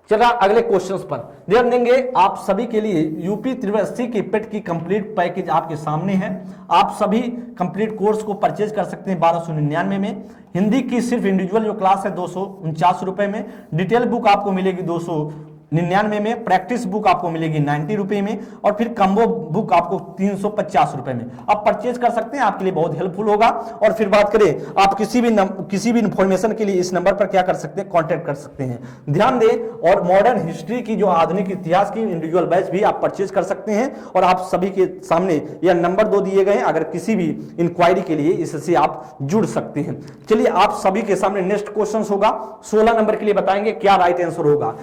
चला अगले क्वेश्चंस पर ध्यान देंगे। आप सभी के लिए यूपी 83 की पेट की कंप्लीट पैकेज आपके सामने है। आप सभी कंप्लीट कोर्स को परचेज कर सकते हैं 1299 में। हिंदी की सिर्फ इंडिविजुअल जो क्लास है 249 रुपए में, डिटेल बुक आपको मिलेगी 299 में, प्रैक्टिस बुक आपको मिलेगी 90 रुपए में और फिर कम्बो बुक आपको 350 रुपए में। आप परचेज कर सकते हैं, आपके लिए बहुत हेल्पफुल होगा। और फिर बात करें आप किसी भी इंफॉर्मेशन के लिए इस नंबर पर क्या कर सकते हैं, कांटेक्ट कर सकते हैं। ध्यान दें और मॉडर्न हिस्ट्री की जो आधुनिक इतिहास की इंडिविजुअल बैच भी आप परचेज कर सकते हैं और आप सभी के सामने यह नंबर 2 दिए गए हैं, अगर किसी भी इंक्वायरी के लिए इससे आप जुड़ सकते हैं। चलिए आप सभी के सामने नेक्स्ट क्वेश्चन होगा 16 नंबर के लिए, बताएंगे क्या राइट आंसर होगा।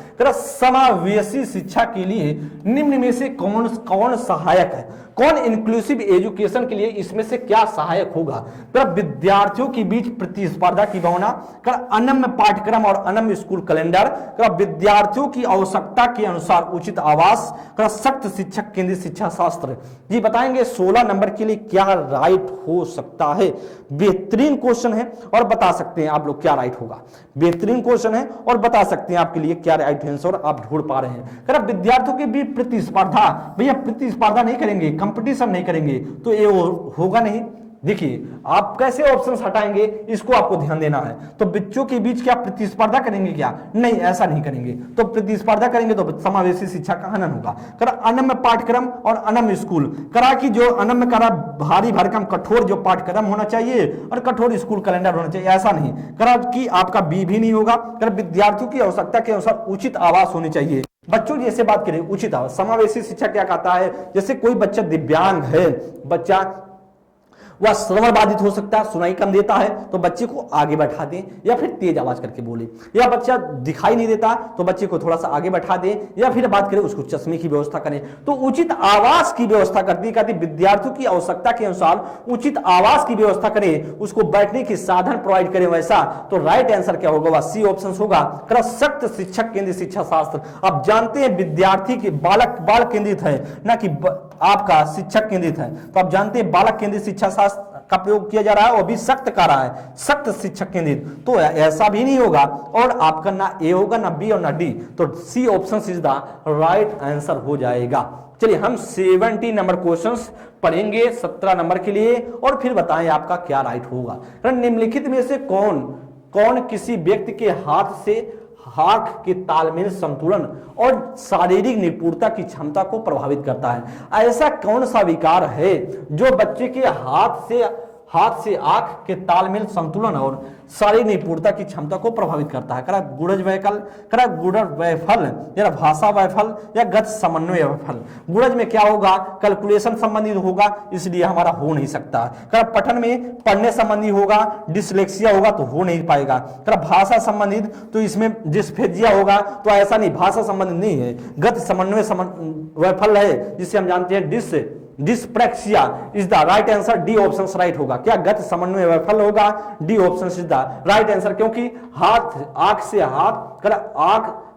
समावेशी शिक्षा के लिए निम्न में से कौन सहायक है, कौन इंक्लूसिव एजुकेशन के लिए इसमें से क्या सहायक होगा। विद्यार्थियों के बीच प्रतिस्पर्धा की भावना, अनम्य पाठ्यक्रम और अनम्य स्कूल कैलेंडर, विद्यार्थियों की आवश्यकता के अनुसार उचित आवास, सख्त शिक्षक केंद्रित शिक्षा शास्त्र। जी बताएंगे 16 नंबर के लिए क्या राइट हो सकता है। बेहतरीन क्वेश्चन है और बता सकते हैं आप लोग क्या राइट होगा। बेहतरीन क्वेश्चन है और बता सकते हैं आपके लिए क्या राइट आंसर आप ढूंढ पा रहे हैं। विद्यार्थियों के बीच प्रतिस्पर्धा, भैया प्रतिस्पर्धा नहीं करेंगे, कंपटीशन नहीं करेंगे तो ये होगा नहीं। देखिए आप कैसे ऑप्शंस हटाएंगे इसको आपको ध्यान देना है। तो बच्चों के बीच क्या प्रतिस्पर्धा करेंगे क्या, नहीं ऐसा नहीं करेंगे। तो प्रतिस्पर्धा करेंगे तो समावेशी शिक्षा का हनन होगा। अनम्य पाठ्यक्रम और अनम्य स्कूल, कि जो अनम्य भारी भरकम कठोर जो पाठ्यक्रम होना चाहिए और कठोर स्कूल कैलेंडर होना चाहिए, ऐसा नहीं कि आपका बी भी नहीं होगा। विद्यार्थियों की आवश्यकता के अनुसार उचित आवास होनी चाहिए। बच्चों जैसे बात करें उचित आवास, समावेशी शिक्षा क्या कहता है, जैसे कोई बच्चा दिव्यांग है, बच्चा वह श्रवण बाधित हो सकता है, सुनाई कम देता है, तो बच्चे को आगे बैठा दें या फिर तेज आवाज करके बोले, या बच्चा दिखाई नहीं देता तो बच्चे को थोड़ा सा आगे बैठा दें, या फिर बात करें उसको चश्मे की व्यवस्था करें। तो उचित आवास की व्यवस्था करती कहती विद्यार्थियों की आवश्यकता के अनुसार उचित आवास की व्यवस्था करें, उसको बैठने के साधन प्रोवाइड करें वैसा। तो राइट आंसर क्या होगा, वह सी ऑप्शन होगा, सख्त शिक्षक केंद्रित शिक्षा शास्त्र। आप जानते हैं विद्यार्थी के बालक केंद्रित है ना कि आपका शिक्षक केंद्रित है, तो आप जानते हैं बालक केंद्रित शिक्षा शास्त्र का प्रयोग किया जा रहा है, वो भी सख्त कर रहा है, सख्त शिक्षक केंद्रित। तो ऐसा भी नहीं होगा और आपका ना ए होगा ना बी और ना डी, तो C option is the right answer हो जाएगा। चलिए हम 70 नंबर क्वेश्चंस पढ़ेंगे 17 नंबर के लिए और फिर बताएं आपका क्या राइट होगा। निम्नलिखित में से कौन किसी व्यक्ति के हाथ से हाथ के तालमेल, संतुलन और शारीरिक निपुणता की क्षमता को प्रभावित करता है। ऐसा कौन सा विकार है जो बच्चे के हाथ से आंख के तालमेल, संतुलन और शारीरिक निपुणता की क्षमता को प्रभावित करता है। गुणज वैफल या भाषा वैफल या गत समन्वय वैफल। गुणज में क्या होगा, कैलकुलेशन संबंधित होगा, इसलिए हमारा हो नहीं सकता। पठन में पढ़ने संबंधी होगा, डिसलेक्सिया होगा तो हो नहीं पाएगा। भाषा संबंधित तो इसमें डिस्फेजिया होगा, तो ऐसा नहीं, भाषा संबंधित नहीं है। गत समन्वय वैफल है जिसे हम जानते हैं dyspraxia is the right answer, D option right होगा। क्या गत समन्वय वैफल होगा, D option is the right answer, क्योंकि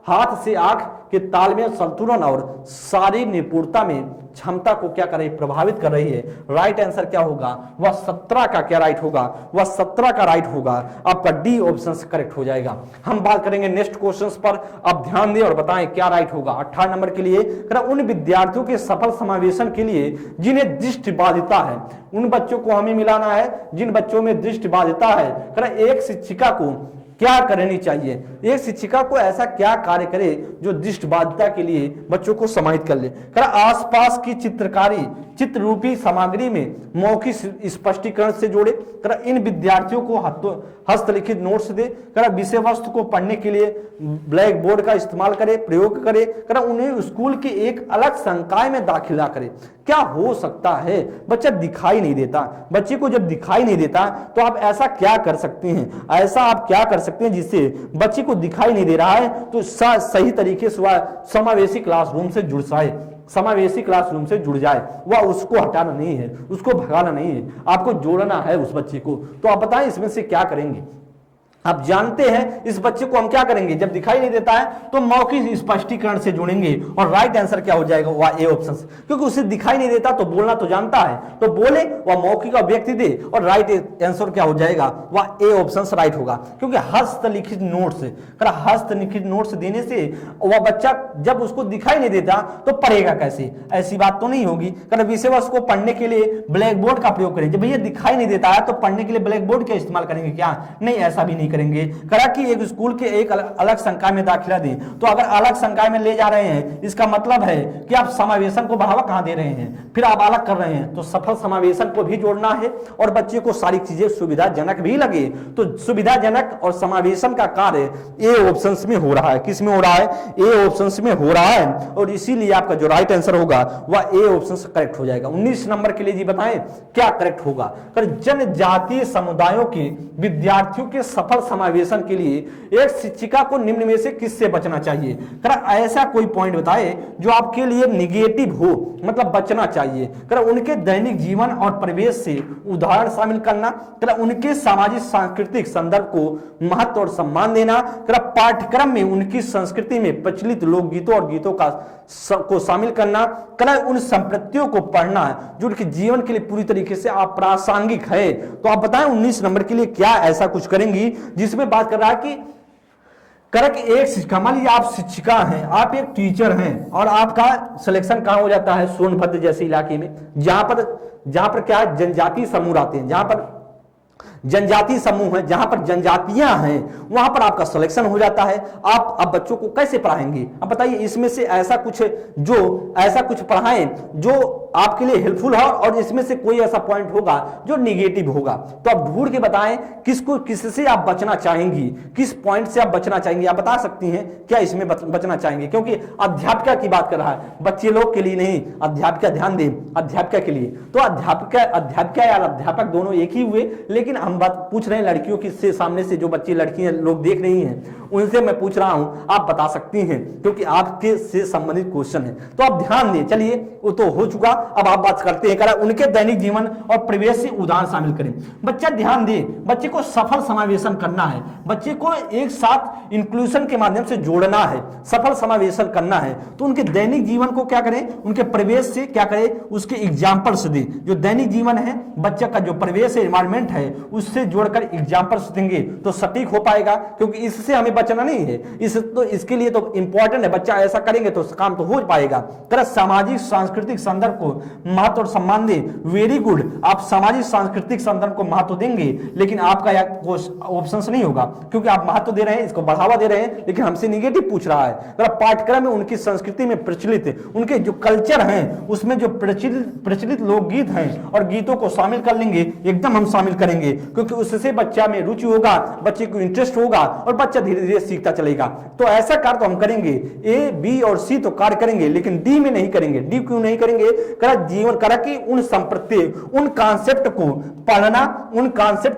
हाथ से आंख के तालमेल, संतुलन और शारीरिक निपुणता में क्षमता को क्या कर रही है, प्रभावित कर रही है। राइट आंसर क्या होगा, वह 17 का क्या राइट होगा, वह 17 का राइट होगा, आपका डी ऑप्शन करेक्ट हो जाएगा। हम बात करेंगे नेक्स्ट क्वेश्चंस पर, आप ध्यान दें और बताएं क्या राइट होगा। 18 नंबर के लिए उन विद्यार्थियों के सफल समावेशन के लिए जिन्हें दृष्टि बाधिता है, उन बच्चों को हमें मिलाना है जिन बच्चों में दृष्टि बाधिता है। एक शिक्षिका को क्या करनी चाहिए, एक शिक्षिका को ऐसा क्या कार्य करे जो दृष्टिबाधिता के लिए बच्चों को समाहित कर ले। आसपास की चित्रकारी चित्र रूपी सामग्री में मौखिक स्पष्टीकरण से जोड़े। इन विद्यार्थियों को हस्तलिखित नोट्स दे। विषय वस्तु को पढ़ने के लिए ब्लैक बोर्ड का इस्तेमाल करे, प्रयोग करे। उन्हें स्कूल के एक अलग संकाय में दाखिला करे। क्या हो सकता है, बच्चा दिखाई नहीं देता, बच्चे को जब दिखाई नहीं देता तो आप ऐसा क्या कर सकते हैं, ऐसा आप क्या कर सकते हैं जिससे बच्चे को दिखाई नहीं दे रहा है तो सही तरीके से वह समावेशी क्लासरूम से जुड़ जाए, समावेशी क्लासरूम से जुड़ जाए। वह उसको हटाना नहीं है, उसको भगाना नहीं है, आपको जोड़ना है उस बच्चे को। तो आप बताएं इसमें से क्या करेंगे। आप जानते हैं इस बच्चे को हम क्या करेंगे, जब दिखाई नहीं देता है तो मौखिक स्पष्टीकरण से जुड़ेंगे और राइट आंसर क्या हो जाएगा, वह ए ऑप्शन, क्योंकि उसे दिखाई नहीं देता तो बोलना तो जानता है, तो बोले वह मौखिक अभिव्यक्ति दे और राइट आंसर क्या हो जाएगा, वह ए ऑप्शन राइट होगा। क्योंकि हस्तलिखित नोट्स, हस्तलिखित नोट्स देने से वह बच्चा जब उसको दिखाई नहीं देता तो पढ़ेगा कैसे, ऐसी बात तो नहीं होगी। विषय वस्तु को पढ़ने के लिए ब्लैक बोर्ड का प्रयोग करें। जब भैया दिखाई नहीं देता है तो पढ़ने के लिए ब्लैक बोर्ड का इस्तेमाल करेंगे क्या, नहीं, ऐसा भी नहीं करेंगे। कि एक स्कूल के एक अलग संकाय में दाखिला दें। तो अगर अलग संकाय में ले जा रहे हैं इसका मतलब है कि आप समावेशन को बढ़ावा कहां दे रहे हैं, फिर आप अलग कर रहे हैं। तो सफल समावेशन को भी जोड़ना है और बच्चे को सारी चीजें सुविधाजनक भी लगे। तो सुविधाजनक और समावेशन का कार्य ए ऑप्शन में हो रहा है। किस में हो रहा है, ए ऑप्शन में हो रहा है। और इसीलिए आपका जो राइट आंसर होगा वह ए ऑप्शन से करेक्ट हो जाएगा। 19 नंबर के लिए जी बताएं क्या करेक्ट होगा। जनजातीय समुदायों के विद्यार्थियों के सफल समावेशन के लिए एक शिक्षिका को निम्न में से किससे बचना चाहिए। ऐसा कोई पॉइंट बताए जो आपके लिए निगेटिव हो, मतलब बचना चाहिए। उनके दैनिक जीवन और परिवेश से उदाहरण शामिल करना, उनके सामाजिक सांस्कृतिक संदर्भ को महत्व और सम्मान देना, पाठ्यक्रम में उनकी संस्कृति में प्रचलित लोकगीतों और गीतों को शामिल करना, उन संप्रतियों को पढ़ना जो उनके जीवन के लिए पूरी तरीके से अप्रासंगिक है। तो आप बताएं 19 नंबर के लिए क्या ऐसा कुछ करेंगी जिसमें बात कर रहा है कि एक शिक्षिका, मान लीजिए आप शिक्षिका हैं, आप एक टीचर हैं और आपका सिलेक्शन कहां हो जाता है, सोनभद्र जैसे इलाके में जहां पर क्या है, जनजातीय समूह आते हैं, जहां पर जनजातीय समूह है, जहां पर जनजातियां हैं, वहां पर आपका सिलेक्शन हो जाता है। आप अब बच्चों को कैसे पढ़ाएंगे, अब बताइए इसमें से ऐसा कुछ पढ़ाएं जो आपके लिए हेल्पफुल हो और इसमें से कोई ऐसा पॉइंट होगा जो निगेटिव होगा। तो आप ढूंढ के बताएं किससे आप बचना चाहेंगी, किस पॉइंट से आप बचना चाहेंगे। आप बता सकती हैं क्या इसमें बचना चाहेंगे, क्योंकि अध्यापिका की बात कर रहा है, बच्चे लोग के लिए नहीं। अध्यापिका, ध्यान दें, अध्यापिका के लिए। तो अध्यापिका या अध्यापक दोनों एक ही हुए, लेकिन हम बात पूछ रहे हैं लड़कियों की से, सामने से जो बच्ची लड़कियां लोग देख रही हैं उनसे मैं पूछ रहा हूं, आप बता सकती हैं क्योंकि आपके से संबंधित क्वेश्चन है। तो आप ध्यान दें। चलिए वो तो हो चुका, अब आप बात करते हैं उनके दैनिक जीवन और परिवेश से उदाहरण शामिल करें। बच्चा ध्यान दे, बच्चे को सफल समावेशन करना है, बच्चे को एक साथ इंक्लूजन के माध्यम से जोड़ना है, सफल समावेशन करना है। तो उनके दैनिक जीवन को क्या करें, उनके परिवेश से क्या करें, उसके एग्जाम्पल्स दे। जो दैनिक जीवन है, बच्चे का जो परिवेश है, एनवायरमेंट है, उससे जोड़कर एग्जाम्पल्स देंगे तो सटीक हो पाएगा। क्योंकि इससे हमें बचना नहीं है, इसके लिए तो इंपॉर्टेंट है, बच्चा ऐसा करेंगे तो काम तो हो पाएगा। सामाजिक सांस्कृतिक संदर्भ को महत्व और सम्मान दे। वेरी गुड, आप सामाजिक सांस्कृतिक संदर्भ को महत्व देंगे, लेकिन आपका ऑप्शन नहीं होगा क्योंकि आप महत्व दे रहे हैं, इसको बढ़ावा दे रहे हैं, लेकिन हमसे निगेटिव पूछ रहा है। पाठ्यक्रम में उनकी संस्कृति में प्रचलित उनके जो कल्चर हैं उसमें जो प्रचलित लोकगीत हैं और गीतों को शामिल कर लेंगे, एकदम हम शामिल करेंगे, क्योंकि उससे बच्चा में रुचि होगा, बच्चे को इंटरेस्ट होगा और बच्चा धीरे धीरे सीखता चलेगा। तो ऐसा कार्य तो हम करेंगे, ए, बी और सी तो कार्य करेंगे, लेकिन डी में नहीं करेंगे। डी क्यों नहीं करेंगे, जीवन करा कि उन संप्रति, उन कॉन्सेप्ट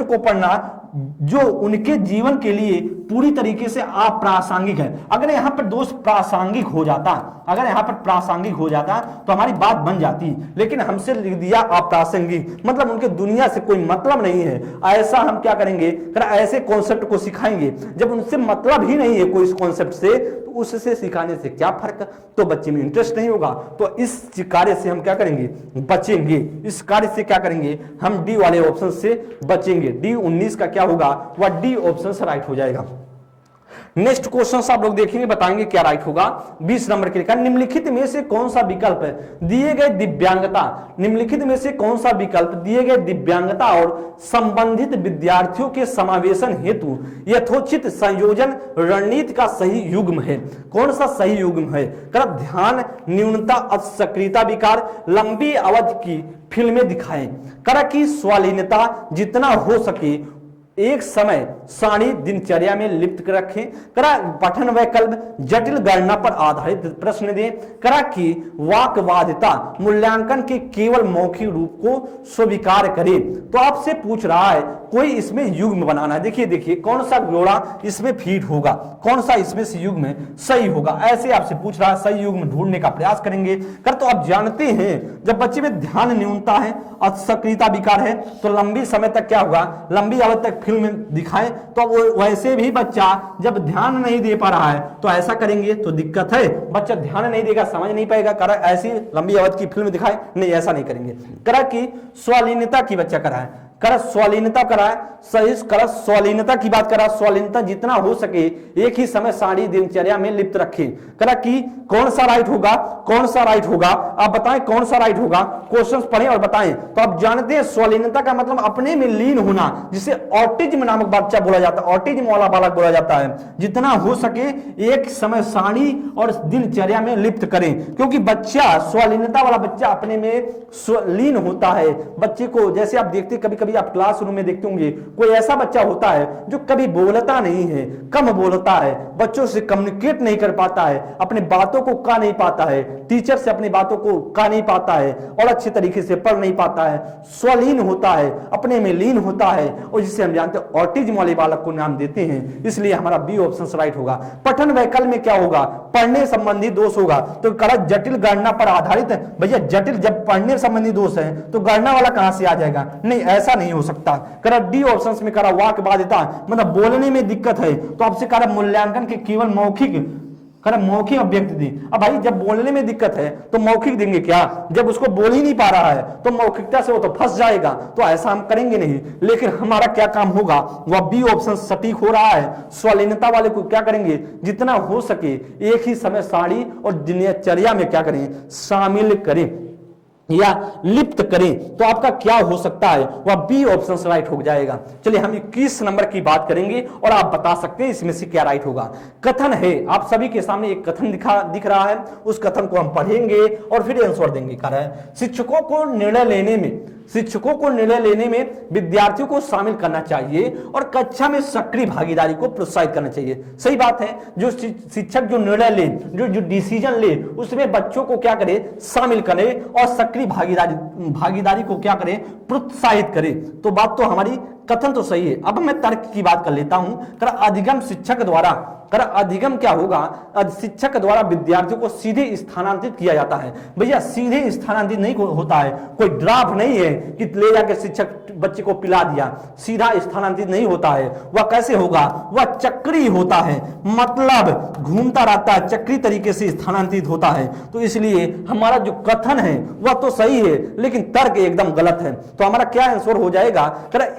को पढ़ना जो उनके जीवन के लिए पूरी तरीके से अप्रासंगिक है। अगर यहां पर दोस्त प्रासंगिक हो जाता, अगर यहां पर प्रासंगिक हो जाता तो हमारी बात बन जाती, लेकिन हमसे लिख दिया अप्रासंगिक, मतलब उनके दुनिया से कोई मतलब नहीं है। ऐसा हम क्या करेंगे, ऐसे कॉन्सेप्ट को सिखाएंगे जब उनसे मतलब ही नहीं है कोई इस कॉन्सेप्ट से, तो उससे सिखाने से क्या फर्क, तो बच्चे में इंटरेस्ट नहीं होगा। तो इस कार्य से हम क्या करेंगे, बचेंगे। इस कार्य से क्या करेंगे, हम डी वाले ऑप्शन से बचेंगे। डी 19 का क्या होगा, वह डी ऑप्शन से राइट हो जाएगा। नेक्स्ट क्वेश्चन आप लोग देखेंगे, बताएंगे क्या राइट होगा। 20 नंबर के लिखा, निम्नलिखित में से कौन सा विकल्प दिए गए दिव्यांगता, निम्नलिखित में से कौन सा विकल्प दिए गए दिव्यांगता और संबंधित विद्यार्थियों के समावेशन हेतु यथोचित संयोजन रणनीति का सही युग्म है। कौन सा सही युग्म है? कर ध्यान न्यूनता असक्रियता विकार लंबी अवधि की फिल्में दिखाएं, करा की स्वालीनता जितना हो सके एक समय सारणी दिनचर्या में लिप्त कर रखें, करा पठन वैकल्प जटिल गणना पर आधारित प्रश्न दें, करा कि वाकवादिता मूल्यांकन के केवल मौखिक रूप को स्वीकार करें। तो आपसे पूछ रहा है कोई इसमें युग्म बनाना है। देखिए देखिए कौन सा जोड़ा इसमें फिट होगा, कौन सा इसमें से युग्म सही होगा, ऐसे आपसे पूछ रहा है। सही युग्म ढूंढने का प्रयास करेंगे। कर तो आप जानते हैं जब बच्चे में ध्यान न्यूनता है, असक्रियता विकार है, तो लंबी समय तक क्या होगा, लंबी अवधि तक फिल्म दिखाएं। तो अब वैसे भी बच्चा जब ध्यान नहीं दे पा रहा है तो ऐसा करेंगे तो दिक्कत है, बच्चा ध्यान नहीं देगा, समझ नहीं पाएगा। करा ऐसी लंबी अवधि की फिल्म दिखाए, नहीं ऐसा नहीं करेंगे। करा कि स्वालीनता की बच्चा कराए, कर स्वालीनता कराए, सही कर स्वालीनता की बात करा, स्वालीनता जितना हो सके एक ही समय सारी दिनचर्या में लिप्त रखे। करा कि कौन सा राइट होगा, कौन सा राइट होगा, आप बताएं कौन सा राइट होगा। क्वेश्चंस पढ़ें और बताएं। तो आप जानते हैं स्वालीनता का मतलब अपने में लीन होना, जिसे ऑटिज्म नामक बच्चा बोला जाता है, ऑटिज्म वाला बालक बोला जाता है। जितना हो सके एक समय सारणी और दिनचर्या में लिप्त करें, क्योंकि बच्चा स्वालीनता वाला बच्चा अपने में लीन होता है। बच्चे को जैसे आप देखते कभी कभी आप क्लासरूम में देखते होंगे, कोई ऐसा बच्चा होता है जो कभी बोलता नहीं है, कम बोलता है, बच्चों से कम्युनिकेट नहीं कर पाता है, अपने बातों को कह नहीं पाता है, टीचर से अपनी बातों को कह नहीं पाता है और अच्छे तरीके से पढ़ नहीं पाता है, स्वलीन होता है, अपने में लीन होता है, और जिसे हम जानते हैं ऑटिज्म वाले बालक को नाम देते हैं। इसलिए हमारा बी ऑप्शन राइट होगा। पठन वैकल्प में क्या होगा, पढ़ने संबंधी दोष होगा। तो करा जटिल गणना पर आधारित है। भैया जटिल जब पढ़ने संबंधी दोष है तो गणना वाला कहां से आ जाएगा, नहीं ऐसा नहीं हो सकता। करा डी ऑप्शन में करा वाकबाधिता मतलब बोलने में दिक्कत है, तो आपसे करा मूल्यांकन के केवल मौखिक मौखिक अभिव्यक्ति दी। अब भाई जब बोलने में दिक्कत है तो मौखिक देंगे क्या, जब उसको बोल ही नहीं पा रहा है तो मौखिकता से वो तो फंस जाएगा, तो ऐसा हम करेंगे नहीं। लेकिन हमारा क्या काम होगा, वह बी ऑप्शन सटीक हो रहा है। स्वालीनता वाले को क्या करेंगे, जितना हो सके एक ही समय साड़ी और दिनचर्या में क्या करें, शामिल करें या लिप्त करें। तो आपका क्या हो सकता है, वह बी ऑप्शन राइट हो जाएगा। चलिए हम 21 नंबर की बात करेंगे और आप बता सकते हैं इसमें से क्या राइट होगा। कथन है, आप सभी के सामने एक कथन दिख रहा है, उस कथन को हम पढ़ेंगे और फिर आंसर देंगे। कह रहा है शिक्षकों को निर्णय लेने में विद्यार्थियों को शामिल करना चाहिए और कक्षा में सक्रिय भागीदारी को प्रोत्साहित करना चाहिए। सही बात है, जो शिक्षक जो निर्णय ले, जो डिसीजन ले, उसमें बच्चों को क्या करे, शामिल करे और सक्रिय भागीदारी को क्या करे, प्रोत्साहित करे। तो बात तो हमारी कथन तो सही है। अब मैं तर्क की बात कर लेता हूं। अधिगम शिक्षक द्वारा, अधिगम क्या होगा, शिक्षक द्वारा विद्यार्थियों को सीधे स्थानांतरित किया जाता है। भैया सीधे स्थानांतरित नहीं होता है, कोई ड्राफ्ट नहीं है कि ले जाकर शिक्षक बच्चे को पिला दिया, सीधा स्थानांतरित नहीं होता है। वह कैसे होगा, वह चक्री होता है, मतलब घूमता रहता है, चक्री तरीके से स्थानांतरित होता है। तो इसलिए हमारा जो कथन है वह तो सही है, लेकिन तर्क एकदम गलत है। तो हमारा क्या आंसर हो जाएगा,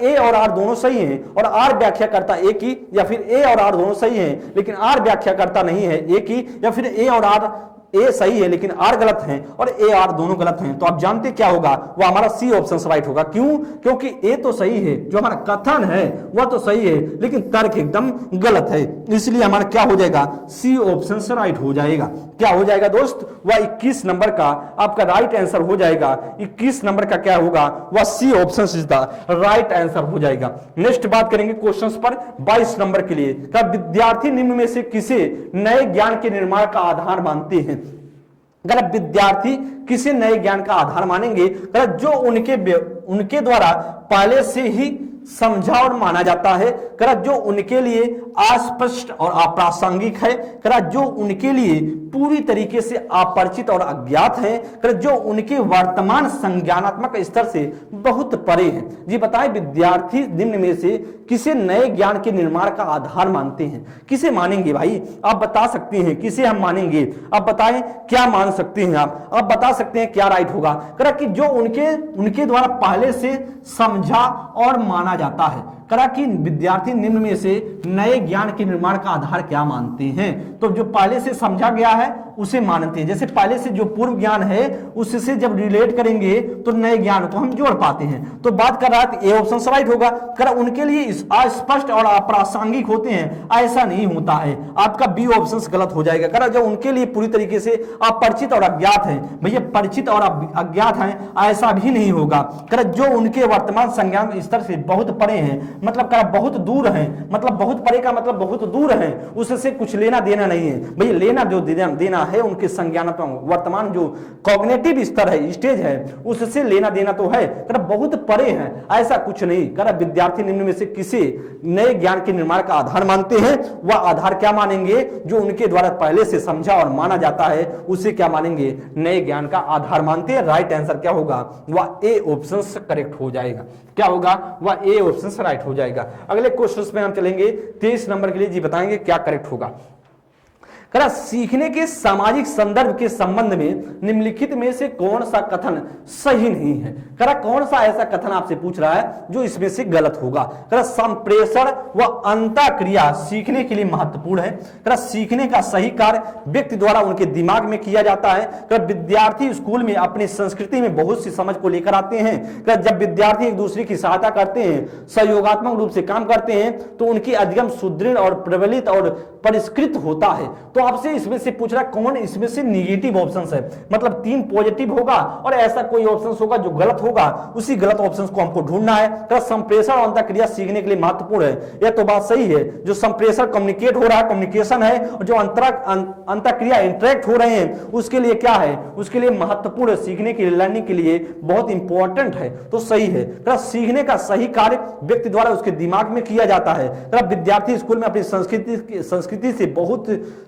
ए और आर दोनों सही हैं और आर व्याख्या करता एक ही, या फिर ए और आर दोनों सही हैं लेकिन आर व्याख्या करता नहीं है एक ही, या फिर ए और आर, ए सही है लेकिन आर गलत है और ए आर दोनों गलत हैं। तो आप जानते क्या होगा, वो हमारा सी ऑप्शन राइट होगा। क्यों, क्योंकि ए तो सही है, जो हमारा कथन है वह तो सही है लेकिन तर्क एकदम गलत है, इसलिए हमारा क्या हो जाएगा, सी ऑप्शन से राइट हो जाएगा। क्या हो जाएगा दोस्त, वह 21 नंबर का आपका राइट आंसर हो जाएगा। 21 नंबर का क्या होगा, वह C option is the right answer हो जाएगा। नेक्स्ट बात करेंगे क्वेश्चंस पर 22 नंबर के लिए। विद्यार्थी निम्न में से किसे नए ज्ञान के निर्माण का आधार मानते हैं। अगर विद्यार्थी किसी नए ज्ञान का आधार मानेंगे, जो उनके द्वारा पहले से ही समझा और माना जाता है, जो उनके लिए अस्पष्ट और अप्रासंगिक है, जो उनके लिए पूरी तरीके से अपरिचित और अज्ञात है, जो उनके वर्तमान संज्ञानात्मक स्तर से बहुत परे है। जी बताएं, विद्यार्थी निम्न में से किसे नए ज्ञान के निर्माण का आधार मानते हैं। किसे मानेंगे भाई, आप बता सकते हैं किसे हम मानेंगे, आप बताएं क्या मान सकते हैं आप बता सकते हैं क्या राइट होगा। कि जो उनके द्वारा पहले से समझा और माना जाता है, करा कि विद्यार्थी निम्न में से नए ज्ञान के निर्माण का आधार क्या मानते हैं। तो जो पहले से समझा गया है उसे मानते हैं, जैसे पहले से जो पूर्व ज्ञान है उससे जब रिलेट करेंगे तो नए ज्ञान को हम जोड़ पाते हैं। तो बात कर रहा है ए ऑप्शन राइट होगा। करा उनके लिए अस्पष्ट और अप्रासंगिक होते हैं, ऐसा नहीं होता है। आपका बी ऑप्शन गलत हो जाएगा। करा जो उनके लिए पूरी तरीके से अपरिचित और अज्ञात है, भैया परिचित और अज्ञात है ऐसा भी नहीं होगा। करा जो उनके वर्तमान संज्ञान स्तर से बहुत परे हैं, मतलब करा बहुत दूर है, मतलब बहुत परे का मतलब बहुत दूर है, उससे कुछ लेना देना नहीं है। भैया लेना जो देना है उनके संज्ञानात्मक वर्तमान जो कॉग्निटिव स्तर है, स्टेज है, उससे लेना देना तो है, करा बहुत परे है, ऐसा कुछ नहीं। करा विद्यार्थी निम्न में से किसी नए ज्ञान के निर्माण का आधार मानते हैं, वह आधार क्या मानेंगे जो उनके द्वारा पहले से समझा और माना जाता है उसे क्या मानेंगे, नए ज्ञान का आधार मानते हैं। राइट आंसर क्या होगा, वह ए ऑप्शन करेक्ट हो जाएगा। क्या होगा, वह ए ऑप्शन राइट हो जाएगा। अगले क्वेश्चन में हम चलेंगे 23 नंबर के लिए, जी बताएंगे क्या करेक्ट होगा। करा सीखने के सामाजिक संदर्भ के संबंध में निम्नलिखित में से कौन सा कथन सही नहीं है। करा कौन सा ऐसा कथन आपसे पूछ रहा है जो इसमें से गलत होगा। करा संप्रेषण व अंतःक्रिया सीखने के लिए महत्वपूर्ण है। करा सीखने का सही कार्य व्यक्ति द्वारा उनके दिमाग में किया जाता है। करा विद्यार्थी स्कूल में अपनी संस्कृति में बहुत सी समझ को लेकर आते हैं। करा जब विद्यार्थी एक दूसरे की सहायता करते हैं, सहयोगात्मक रूप से काम करते हैं, तो उनकी अधिगम सुदृढ़ और प्रबलित और परिष्कृत होता है। तो आपसे इसमें से पूछ रहा कौन इसमें से निगेटिव ऑप्शन है, मतलब 3 पॉजिटिव होगा और ऐसा कोई ऑप्शन होगा जो गलत होगा, उसी गलत ऑप्शन को हमको ढूंढना है। तो संप्रेषण और अंतःक्रिया सीखने के लिए महत्वपूर्ण है, यह तो बात सही है। जो संप्रेषण कम्युनिकेट हो रहा है, कम्युनिकेशन है, और जो अंतःक्रिया इंटरेक्ट हो रहे हैं उसके लिए क्या है, उसके लिए महत्वपूर्ण है, सीखने के लिए, लर्निंग के लिए बहुत इंपॉर्टेंट है, तो सही है। तो सीखने का सही कार्य व्यक्ति द्वारा उसके दिमाग में किया जाता है। तो विद्यार्थी स्कूल में अपनी संस्कृति से बहुत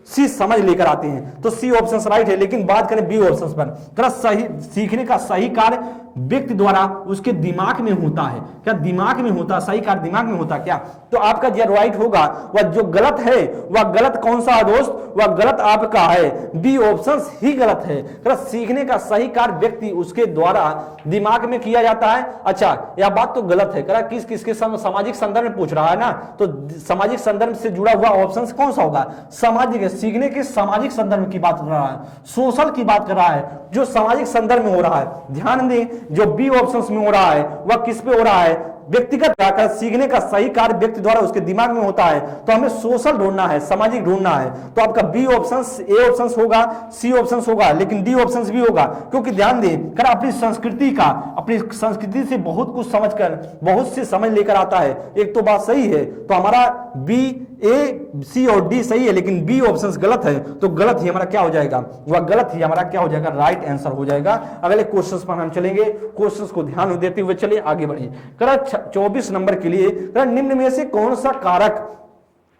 सी समझ लेकर आते हैं, तो सी ऑप्शन राइट है। लेकिन बात करें बी ऑप्शन पर, सही सीखने का सही कार्य व्यक्ति द्वारा उसके दिमाग में होता है। क्या दिमाग में होता, सही कार्य दिमाग में होता क्या, तो आपका जो राइट होगा वह जो गलत है वह गलत कौन सा है दोस्त, वह गलत आपका है बी ऑप्शन ही गलत है। सीखने का सही कार्य व्यक्ति उसके द्वारा दिमाग में किया जाता है। अच्छा यह बात तो गलत है। करा किस किसके सामाजिक संदर्भ में पूछ रहा है ना, तो सामाजिक संदर्भ से जुड़ा हुआ ऑप्शन कौन सा होगा, सामाजिक है। सीखने के सामाजिक संदर्भ की बात कर रहा है, सोशल की बात कर रहा है, जो सामाजिक संदर्भ में हो रहा है। ध्यान दें जो बी ऑप्शन में हो रहा है वह किस पे हो रहा है, व्यक्तिगत जाकर सीखने का सही कार्य व्यक्ति द्वारा उसके दिमाग में होता है, तो हमें सोशल ढूंढना है, सामाजिक ढूंढना है। तो आपका बी ऑप्शन, ए ऑप्शन होगा, सी ऑप्शन होगा, लेकिन डी ऑप्शन भी होगा, क्योंकि ध्यान दें कर अपनी संस्कृति से बहुत कुछ समझकर बहुत सी समझ लेकर आता है। एक तो बात सही है, तो हमारा बी, ए, सी और डी सही है, लेकिन बी ऑप्शन गलत है, तो गलत ही हमारा क्या हो जाएगा, वह गलत ही हमारा क्या हो जाएगा, राइट आंसर हो जाएगा। अगले क्वेश्चन पर हम चलेंगे, क्वेश्चन को ध्यान देते हुए चलिए आगे बढ़िए। 24 नंबर के लिए निम्न में से कौन सा कारक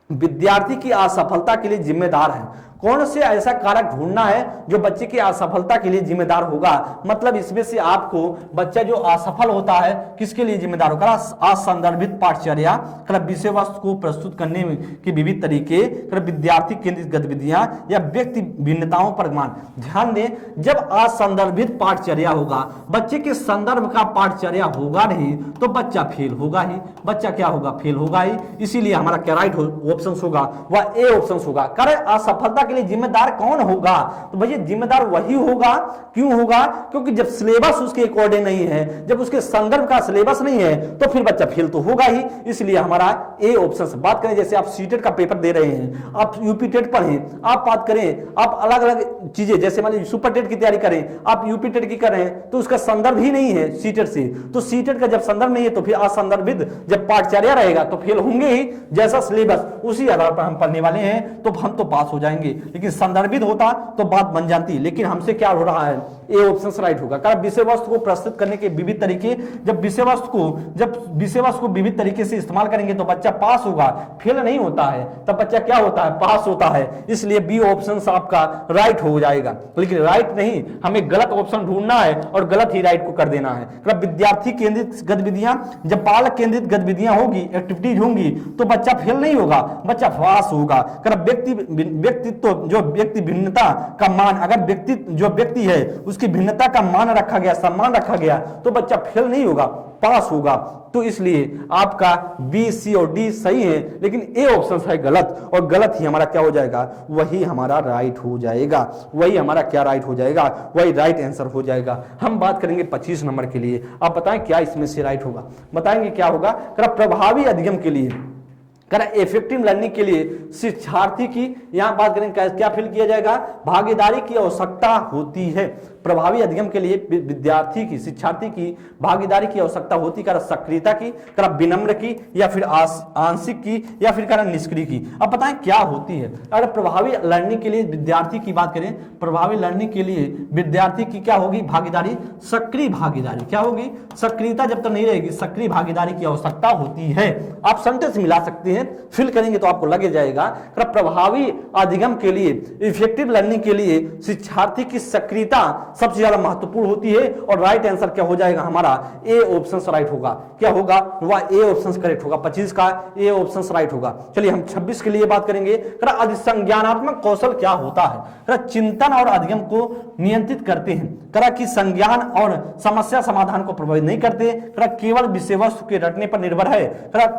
विद्यार्थी की असफलता के लिए जिम्मेदार है। कौन से ऐसा कारक ढूंढना है जो बच्चे की असफलता के लिए जिम्मेदार होगा, मतलब इसमें से आपको बच्चा जो असफल होता है किसके लिए जिम्मेदार होगा, असंदर्भित पाठचर्या, विषय वस्तु को प्रस्तुत करने के विविध तरीके, विद्यार्थी केंद्रित गतिविधियां या व्यक्ति भिन्नताओं पर ज्ञान। ध्यान दें जब असंदर्भित पाठचर्या होगा, बच्चे के संदर्भ का पाठचर्या होगा नहीं, तो बच्चा फेल होगा ही, बच्चा क्या होगा, फेल होगा ही। इसीलिए हमारा क्या राइट ऑप्शन होगा, वह ए ऑप्शन होगा। कारण असफलता के लिए जिम्मेदार कौन होगा, तो भैया जिम्मेदार वही होगा। क्यों होगा, क्योंकि जब सिलेबस उसके अकॉर्डिंग नहीं है, जब उसके संदर्भ का सिलेबस नहीं है, तो फिर बच्चा फेल तो होगा ही। इसलिए हमारा ए ऑप्शन। बात करें जैसे आप सीटेट का पेपर दे रहे हैं, आप यूपी टेट पढ़ें, आप बात करें आप अलग अलग चीजें, जैसे मान लीजिए सुपर टेट की तैयारी करें, आप यूपी टेट की कर रहे हैं, तो उसका संदर्भ ही नहीं है सीटेट से, तो सीटेट का जब संदर्भ नहीं है तो फिर असंदर्भित जब पाठचर्या रहेगा तो फेल होंगे ही। जैसा सिलेबस उसी आधार पर हम पढ़ने वाले हैं, तो हम तो पास हो जाएंगे। लेकिन संदर्भित होता तो बात बन जाती, लेकिन हमसे क्या हो रहा है, ए ऑप्शन राइट होगा। कारण विषय वस्तु को प्रस्तुत करने के विविध तरीके, जब विषय वस्तु को विविध तरीके से इस्तेमाल करेंगे तो बच्चा पास होगा, फेल नहीं होता है, तब बच्चा क्या होता है, पास होता है। इसलिए बी ऑप्शन आपका राइट हो जाएगा। लेकिन राइट नहीं, हमें गलत ऑप्शन ढूंढना है और गलत ही राइट को कर देना है। विद्यार्थी केंद्रित गतिविधियां, जब बालक केंद्रित गतिविधियां होगी, एक्टिविटीज होंगी, तो बच्चा फेल नहीं होगा, बच्चा पास होगा। व्यक्तित्व जो व्यक्ति भिन्नता का मान, अगर व्यक्ति जो व्यक्ति है उसकी भिन्नता का मान रखा गया, सम्मान रखा गया, तो बच्चा फेल नहीं होगा, पास होगा। तो इसलिए आपका बी, सी और डी सही है, लेकिन ए ऑप्शन है गलत, और गलत ही हमारा क्या हो जाएगा, वही हमारा राइट हो जाएगा, वही हमारा क्या राइट हो जाएगा, वही राइट आंसर हो जाएगा। हम बात करेंगे 25 नंबर के लिए। आप बताएं क्या इसमें से राइट होगा, बताएंगे क्या होगा। प्रभावी अधिगम के लिए, इफेक्टिव लर्निंग के लिए शिक्षार्थी की, यहां बात करें क्या फिल किया जाएगा, भागीदारी की आवश्यकता होती है। प्रभावी अधिगम के लिए विद्यार्थी की, शिक्षार्थी की भागीदारी की आवश्यकता होती है, सक्रियता की, विनम्र की, या फिर आंशिक की, या फिर निष्क्रिय की। अब बताएं क्या होती है। अगर प्रभावी लर्निंग के लिए विद्यार्थी की बात करें, प्रभावी लर्निंग के लिए विद्यार्थी की क्या होगी, भागीदारी, सक्रिय भागीदारी। क्या होगी, सक्रियता जब तक नहीं रहेगी, सक्रिय भागीदारी की आवश्यकता होती है। आप सेंटेंस मिला सकते हैं, फिल करेंगे तो आपको लगे जाएगा। प्रभावी अधिगम के लिए, इफेक्टिव लर्निंग के लिए शिक्षार्थी की सक्रियता सबसे ज्यादा महत्वपूर्ण होती है, और राइट आंसर क्या हो जाएगा हमारा, ए ऑप्शन राइट होगा। क्या होगा, वह ए ऑप्शन करेक्ट होगा। 25 का ए ऑप्शन राइट होगा। चलिए हम 26 के लिए बात करेंगे। संज्ञानात्मक कौशल क्या होता है, चिंतन और अधिगम को नियंत्रित करते हैं, कि संज्ञान और समस्या समाधान को प्रभावित नहीं करते, केवल विषय वस्तु के रटने पर निर्भर है,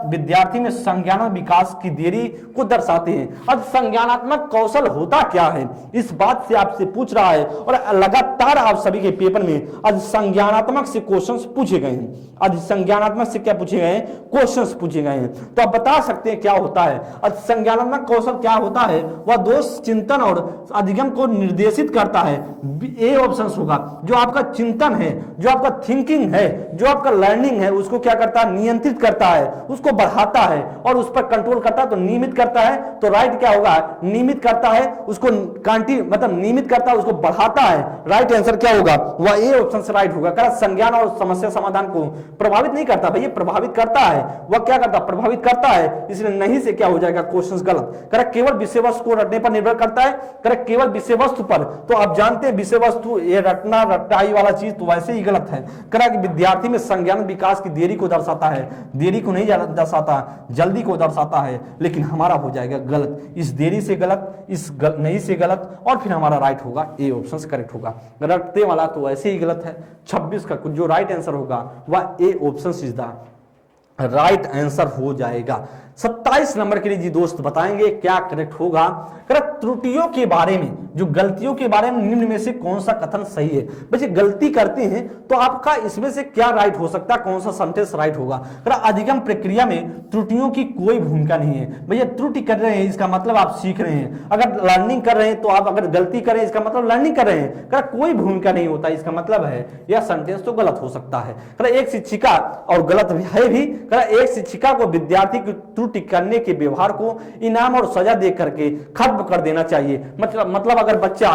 विद्यार्थी में संज्ञान विकास की देरी को दर्शाते हैं। अब संज्ञानात्मक कौशल होता क्या है, इस बात से आपसे पूछ रहा है, और लगातार आप सभी के पेपर में आज संज्ञानात्मक से क्वेश्चंस पूछे गए हैं। आज संज्ञानात्मक से क्या पूछे गए हैं, क्वेश्चंस पूछे गए हैं। तो आप बता सकते हैं क्या होता है। आज संज्ञानात्मक कौशल क्या होता है, वह दोष, चिंतन और अधिगम को निर्देशित करता है। ए ऑप्शन होगा। जो आपका चिंतन है, जो आपका थिंकिंग है, जो आपका लर्निंग है, उसको क्या करता है, नियंत्रित करता है, उसको बढ़ाता है और उस पर कंट्रोल करता है। तो नियमित करता है, तो राइट क्या होगा, नियमित करता है, उसको मतलब नियमित करता है, उसको बढ़ाता है। राइट आंसर क्या होगा, वह ए ऑप्शन से राइट होगा। संज्ञान और समस्या समाधान को प्रभावित नहीं करता, भैया प्रभावित करता है। वह क्या करता है, प्रभावित करता है, इसलिए नहीं से क्या हो जाएगा, क्वेश्चन गलत। केवल विषय वस्तु को रटने पर निर्भर करता है, केवल विषय वस्तु पर। तो आप जानते हैं विषय वस्तु, ये रटना रटाई वाला चीज तो वैसे ही गलत है। कि विद्यार्थी में संज्ञान विकास की देरी को दर्शाता है, देरी को नहीं दर्शाता, जल्दी को दर्शाता है, लेकिन हमारा हो जाएगा गलत। इस देरी से गलत, इस नहीं से गलत, और फिर हमारा राइट होगा, ए ऑप्शन करेक्ट होगा। रटते वाला तो वैसे ही गलत है। 26 का जो राइट आंसर होगा वह A option is the right answer हो जाएगा। 27 नंबर के लिए जी दोस्त बताएंगे क्या करेक्ट होगा। त्रुटियों के बारे में, जो गलतियों के बारे में निम्न में से कौन सा कथन सही है। वैसे गलती करते हैं तो आपका इसमें से क्या राइट हो सकता है, कौन सा सेंटेंस राइट होगा। अधिगम प्रक्रिया में त्रुटियों की कोई भूमिका नहीं है। भैया त्रुटि कर रहे हैं इसका मतलब आप सीख रहे हैं, अगर लर्निंग कर रहे हैं तो आप अगर गलती कर रहे हैं इसका मतलब लर्निंग कर रहे हैं। कोई भूमिका नहीं होता, इसका मतलब है यह सेंटेंस तो गलत हो सकता है। एक शिक्षिका, और गलत है भी, एक शिक्षिका को विद्यार्थी की त्रुटि करने के व्यवहार को इनाम और सजा दे करके खत्म कर देना चाहिए। मतलब अगर बच्चा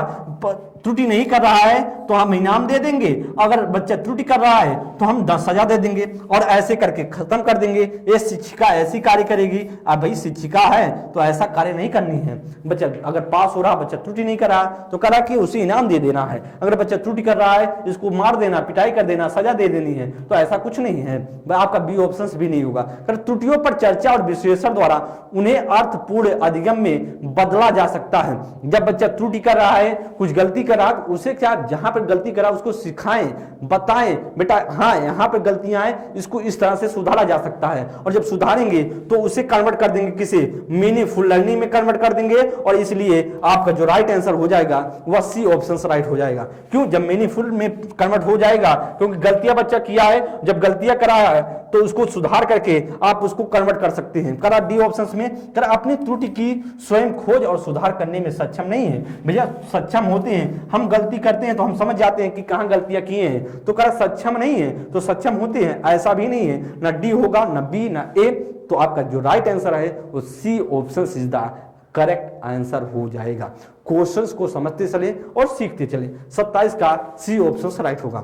त्रुटि नहीं कर रहा है तो हम इनाम दे देंगे, अगर बच्चा त्रुटि कर रहा है तो हम 10 सजा दे देंगे, और ऐसे करके खत्म कर देंगे। ये शिक्षिका ऐसी कार्य करेगी। अब भाई शिक्षिका है तो ऐसा कार्य नहीं करनी है। बच्चा अगर पास हो रहा, बच्चा त्रुटि नहीं कर रहा तो करा कि उसे इनाम दे देना है। अगर बच्चा त्रुटि कर रहा है इसको मार देना, पिटाई कर देना, सजा दे देनी है, तो ऐसा कुछ नहीं है। आपका बी ऑप्शन भी नहीं होगा। त्रुटियों पर चर्चा और विश्लेषण द्वारा उन्हें अर्थपूर्ण अधिगम में बदला जा सकता है। जब बच्चा त्रुटि कर रहा है, कुछ गलती कर रहा है, उसे क्या, जहां पर गलती करा उसको सिखाएं, बताएं, बेटा हाँ यहाँ पर गलतियां हैं, इसको इस तरह से सुधारा जा सकता है। और जब सुधारेंगे तो उसे कन्वर्ट कर देंगे किसे, मीनिंगफुल लर्निंग में कन्वर्ट कर देंगे। और इसलिए आपका जो राइट आंसर हो जाएगा वह सी ऑप्शन राइट हो जाएगा। क्यों, जब मीनिंगफुल में कन्वर्ट हो जाएगा, क्योंकि गलतियां बच्चा किया है, जब गलतियां कराया है तो उसको सुधार करके आप उसको कन्वर्ट कर सकते हैं। करा डी ऑप्शंस में, करा अपनी त्रुटि की स्वयं खोज और सुधार करने में सक्षम नहीं है। भैया सक्षम होते हैं, हम गलती करते हैं तो हम समझ जाते हैं कि कहां गलतियां किए हैं, तो करा सक्षम नहीं है तो सक्षम होते हैं, ऐसा भी नहीं है। ना डी होगा, ना बी, ना ए। तो आपका जो राइट आंसर है वो C option is the correct answer हो जाएगा। क्वेश्चंस को समझते चले और सीखते चले। 27 का सी ऑप्शन राइट होगा।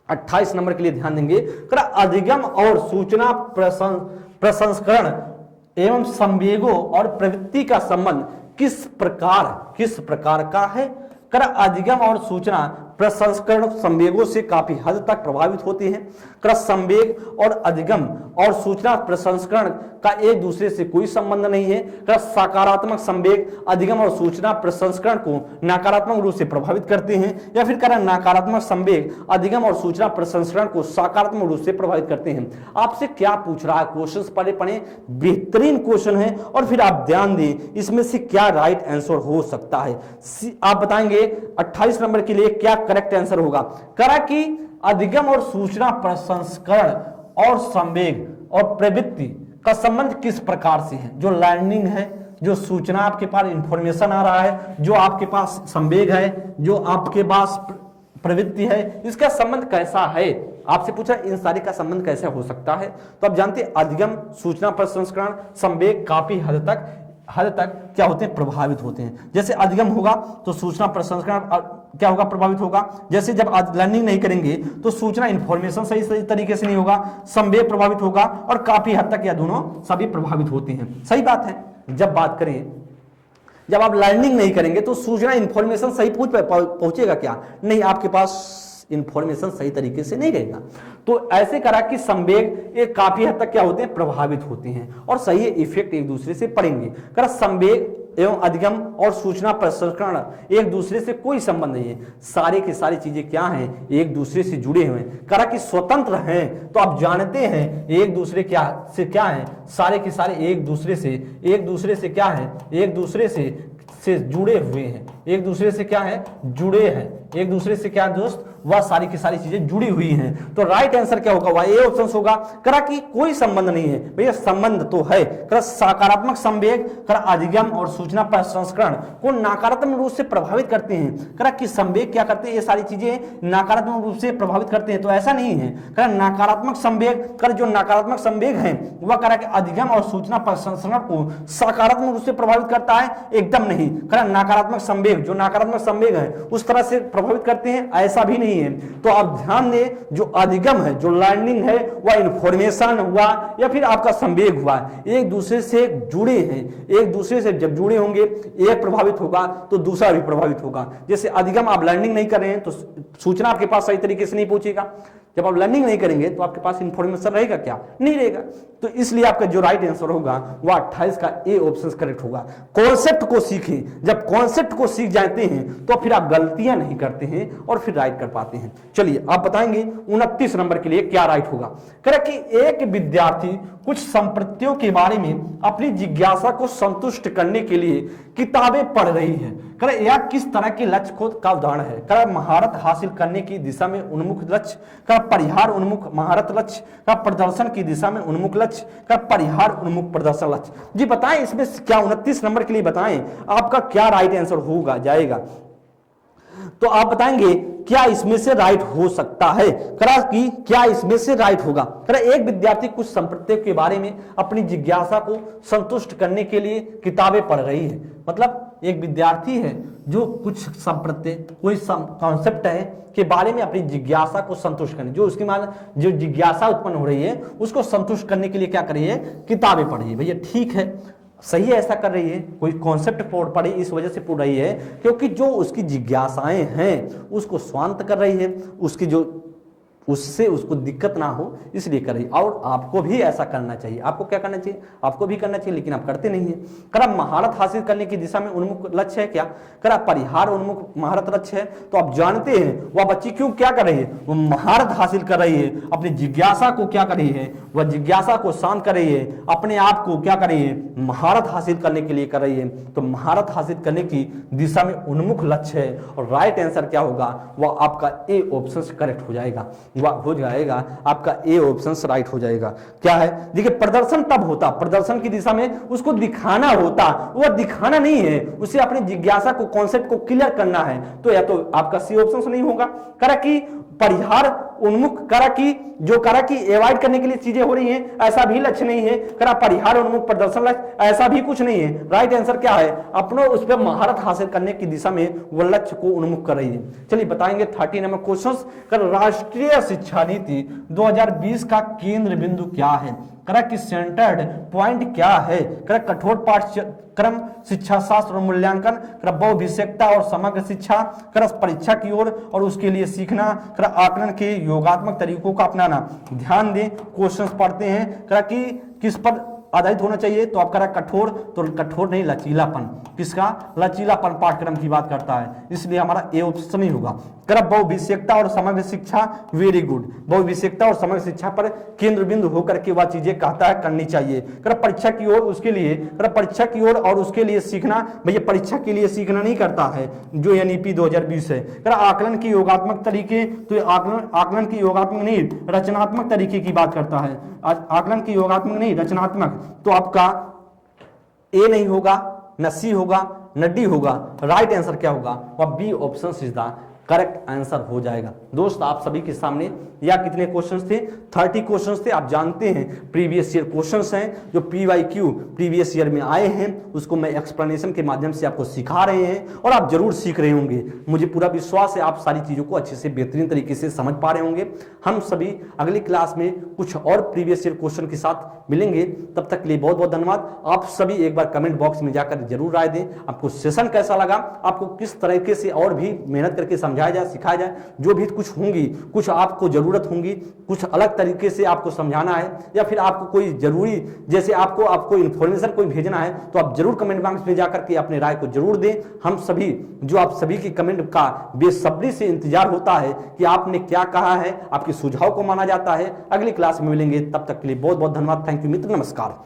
28 नंबर के लिए ध्यान देंगे, अधिगम और सूचना प्रसंस्करण एवं संवेगों और प्रवृत्ति का संबंध किस प्रकार का है। अधिगम और सूचना प्रसंस्करण संवेगों से काफी हद तक प्रभावित होते हैं। संवेग और अधिगम और सूचना प्रसंस्करण का एक दूसरे से कोई संबंध नहीं है। सकारात्मक संवेग अधिगम और सूचना प्रसंस्करण को नकारात्मक रूप से प्रभावित करते हैं, या फिर नकारात्मक संवेग अधिगम और सूचना प्रसंस्करण को सकारात्मक रूप से प्रभावित करते हैं। आपसे क्या पूछ रहा है, क्वेश्चन पढ़े, बेहतरीन क्वेश्चन है, और फिर आप ध्यान दें इसमें से क्या राइट आंसर हो सकता है। आप बताएंगे 28 नंबर के लिए क्या करेक्ट आंसर होगा। करा कि अधिगम और सूचना प्रसंस्करण और संवेग और प्रवृत्ति का संबंध किस प्रकार से है। जो लर्निंग है, जो सूचना आपके पास इंफॉर्मेशन आ रहा है, जो आपके पास संवेग है, जो आपके पास प्रवृत्ति है, इसका संबंध कैसा है। आपसे पूछा इन सारे का संबंध कैसे हो सकता है। तो आप जानते हैं अधिगम, सूचना प्रसंस्करण, संवेग काफी हद तक क्या होते हैं, प्रभावित होते हैं। जैसे अधिगम होगा तो सूचना प्रसंस्करण क्या होगा, प्रभावित होगा। जैसे जब लर्निंग नहीं करेंगे तो सूचना इंफॉर्मेशन सही तरीके से नहीं होगा, संवेग प्रभावित होगा, और काफी हद तक यह दोनों सभी प्रभावित होते हैं। सही बात है। जब बात करें, जब आप लर्निंग नहीं करेंगे तो सूचना इंफॉर्मेशन सही पहुंचेगा क्या, नहीं, आपके पास इंफॉर्मेशन सही तरीके से नहीं रहेगा। तो ऐसे करा कि संवेग एक काफी हद तक क्या होते हैं, प्रभावित होते हैं, और सही इफेक्ट एक दूसरे से पड़ेंगे। करा संवेग एवं अधिगम और सूचना प्रसंस्करण एक दूसरे से कोई संबंध नहीं है। सारे की सारी चीजें क्या हैं, एक दूसरे से जुड़े हुए हैं। करा कि स्वतंत्र हैं, तो आप जानते हैं एक दूसरे क्या है, सारे के सारे एक दूसरे से क्या है, एक दूसरे से जुड़े हुए हैं, एक दूसरे से क्या है, जुड़े हैं, एक दूसरे से क्या दोस्त, वह सारी की सारी चीजें जुड़ी हुई हैं। तो राइट आंसर क्या होगा, वह ए ऑप्शन होगा। करा कि कोई संबंध नहीं है, भैया संबंध तो है। करा सकारात्मक संवेग करा अधिगम और सूचना प्रसंस्करण को नकारात्मक रूप से प्रभावित करते हैं। करा कि संवेग क्या करते हैं, ये सारी चीजें नकारात्मक रूप से प्रभावित करते हैं, तो ऐसा नहीं है। करा नकारात्मक संवेग कर जो नकारात्मक संवेग है वह करा कि अधिगम और सूचना प्रसंस्करण को सकारात्मक रूप से प्रभावित करता है, एकदम नहीं। करा नकारात्मक संवेग जो नकारात्मक संवेग है उस तरह से प्रभावित करते हैं, ऐसा भी नहीं है। तो आप ध्यान दें, जो अधिगम है, जो लर्निंग है, वह इंफॉर्मेशन हुआ या फिर आपका संवेग हुआ, एक दूसरे से जुड़े हैं। एक दूसरे से जब जुड़े होंगे, एक प्रभावित होगा तो दूसरा भी प्रभावित होगा। जैसे अधिगम आप लर्निंग नहीं कर रहे हैं तो सूचना आपके पास सही तरीके से नहीं पहुंचेगा। जब आप लर्निंग नहीं करेंगे तो आपके पास इंफॉर्मेशन रहेगा क्या, नहीं रहेगा। तो इसलिए आपका जो राइट आंसर होगा वह 28 का ए ऑप्शन करेक्ट होगा। कॉन्सेप्ट को सीखें, जब कॉन्सेप्ट को सीख जाते हैं तो फिर आप गलतियां नहीं करते हैं और फिर राइट कर पाते हैं। चलिए आप बताएंगे 29 नंबर के लिए क्या राइट होगा। कह कि एक विद्यार्थी कुछ संपत्तियों के बारे में अपनी जिज्ञासा को संतुष्ट करने के लिए किताबें पढ़ रही है। कह यह किस तरह के लक्ष्य को का उदाहरण है। कह महारत हासिल करने की दिशा में उन्मुख लक्ष्य, का परिहार उन्मुख महारत लक्ष्य, का प्रदर्शन की दिशा में उन्मुख लक्ष्य, का परिहार उन्मुख प्रदर्शन लक्ष्य। जी बताएं इसमें क्या 29 नंबर के लिए बताएं आपका क्या राइट आंसर होगा जाएगा। तो आप बताएंगे क्या इसमें से राइट हो सकता है। करा कि क्या इसमें से राइट होगा। करा एक विद्यार्थी कुछ संपत्तियों के बारे में अपनी जिज्ञासा को संतुष्ट करने के लिए किताबें पढ़ रही है। मतलब एक विद्यार्थी है जो कुछ संपत्ति, कोई कॉन्सेप्ट है के बारे में अपनी जिज्ञासा को संतुष्ट करने, जो उसकी मान जो जिज्ञासा उत्पन्न हो रही है उसको संतुष्ट करने के लिए क्या कर रही है, किताबें पढ़ रही है। भैया ठीक है, सही है, ऐसा कर रही है। कोई कॉन्सेप्ट पढ़ी इस वजह से पढ़ रही है क्योंकि जो उसकी जिज्ञासाएं हैं उसको शांत कर रही है, उसकी जो उससे उसको दिक्कत ना हो इसलिए कर रही। और आपको भी ऐसा करना चाहिए। आपको क्या करना चाहिए, आपको भी करना चाहिए, लेकिन आप करते नहीं है। करा महारत हासिल करने की दिशा में उन्मुख लक्ष्य है क्या, करा परिहार उन्मुख महारत लक्ष्य है। तो आप जानते हैं वह बच्ची क्यों क्या कर रही है, वो महारत हासिल कर रही है, अपनी जिज्ञासा को क्या कर रही है, वह जिज्ञासा को शांत कर रही है, अपने आप को क्या कर रही है, महारत हासिल करने के लिए कर रही है। तो महारत हासिल करने की दिशा में उन्मुख लक्ष्य है और राइट आंसर क्या होगा, वह आपका ए ऑप्शन करेक्ट हो जाएगा, वह हो जाएगा आपका ए ऑप्शन राइट हो जाएगा। क्या है, देखिए प्रदर्शन तब होता, प्रदर्शन की दिशा में उसको दिखाना होता, वह दिखाना नहीं है, उसे अपनी जिज्ञासा को कॉन्सेप्ट को क्लियर करना है। तो या तो आपका सी ऑप्शन नहीं होगा। करा कि परिहार उन्मुख, करा कि जो करा कि एवॉइड करने के लिए चीजें हो रही हैं, ऐसा भी लक्ष्य नहीं है। करा परिहार उन्मुख प्रदर्शन लक्ष्य, ऐसा भी कुछ नहीं है। राइट आंसर क्या है, अपनों उस पर महारत हासिल करने की दिशा में वह लक्ष्य को उन्मुख कर रही है। चलिए बताएंगे 30 नंबर क्वेश्चन। कर राष्ट्रीय शिक्षा नीति 2020 का केंद्र बिंदु क्या है? करेक्ट कि सेंटर्ड पॉइंट क्या है? करेक्ट कठोर पाठ्यक्रम, शिक्षा शास्त्र और मूल्यांकन, करेक्ट बहुविषयकता और समग्र शिक्षा, करेक्ट परीक्षा की ओर और उसके लिए सीखना, करेक्ट आकलन के योगात्मक तरीकों का अपनाना। ध्यान दें, क्वेश्चंस पढ़ते हैं करेक्ट कि किस पर आधारित होना चाहिए, तो आप करा कठोर, तो कठोर नहीं लचीलापन, किसका? लचीलापन पाठ्यक्रम की बात करता है, इसलिए हमारा ए ऑप्शन ही होगा। करा बहुविषयकता और समग्र शिक्षा, वेरी गुड, बहुविषयकता और समग्र शिक्षा पर केंद्र बिंदु होकर के वह चीजें कहता है करनी चाहिए। करा परीक्षा की ओर, उसके लिए करा परीक्षा की ओर और उसके लिए सीखना, भैया परीक्षा के लिए सीखना नहीं करता है जो एनईपी 2020 है। करा आकलन के योगात्मक तरीके, तो आकलन की योगात्मक नहीं रचनात्मक तरीके की बात करता है, आकलन की योगात्मक नहीं रचनात्मक, तो आपका ए नहीं होगा, न सी होगा, न डी होगा, राइट आंसर क्या होगा? वह B option is the correct answer हो जाएगा। दोस्त आप सभी के सामने या कितने क्वेश्चंस थे? 30 क्वेश्चंस थे। आप जानते हैं प्रीवियस ईयर क्वेश्चंस हैं जो PYQ प्रीवियस ईयर में आए हैं, उसको मैं एक्सप्लेनेशन के माध्यम से आपको सिखा रहे हैं और आप जरूर सीख रहे होंगे। मुझे पूरा विश्वास है आप सारी चीजों को अच्छे से बेहतरीन तरीके से समझ पा रहे होंगे। हम सभी अगली क्लास में कुछ और प्रीवियस ईयर क्वेश्चन के साथ मिलेंगे, तब तक के लिए बहुत बहुत धन्यवाद। आप सभी एक बार कमेंट बॉक्स में जाकर जरूर राय दें, आपको सेशन कैसा लगा, आपको किस तरीके से और भी मेहनत करके समझाया जाए, सिखाया जाए, जो भी कुछ होंगी, कुछ आपको जरूरत होंगी, कुछ अलग तरीके से आपको समझाना है, या फिर आपको कोई जरूरी जैसे आपको इन्फॉर्मेशन कोई भेजना है, तो आप जरूर कमेंट बॉक्स में जाकर के अपने राय को जरूर दें। हम सभी जो आप सभी की कमेंट का बेसब्री से इंतजार होता है कि आपने क्या कहा है, आपके सुझाव को माना जाता है। अगली क्लास में मिलेंगे, तब तक के लिए बहुत बहुत धन्यवाद। थैंक यू मित्र, नमस्कार।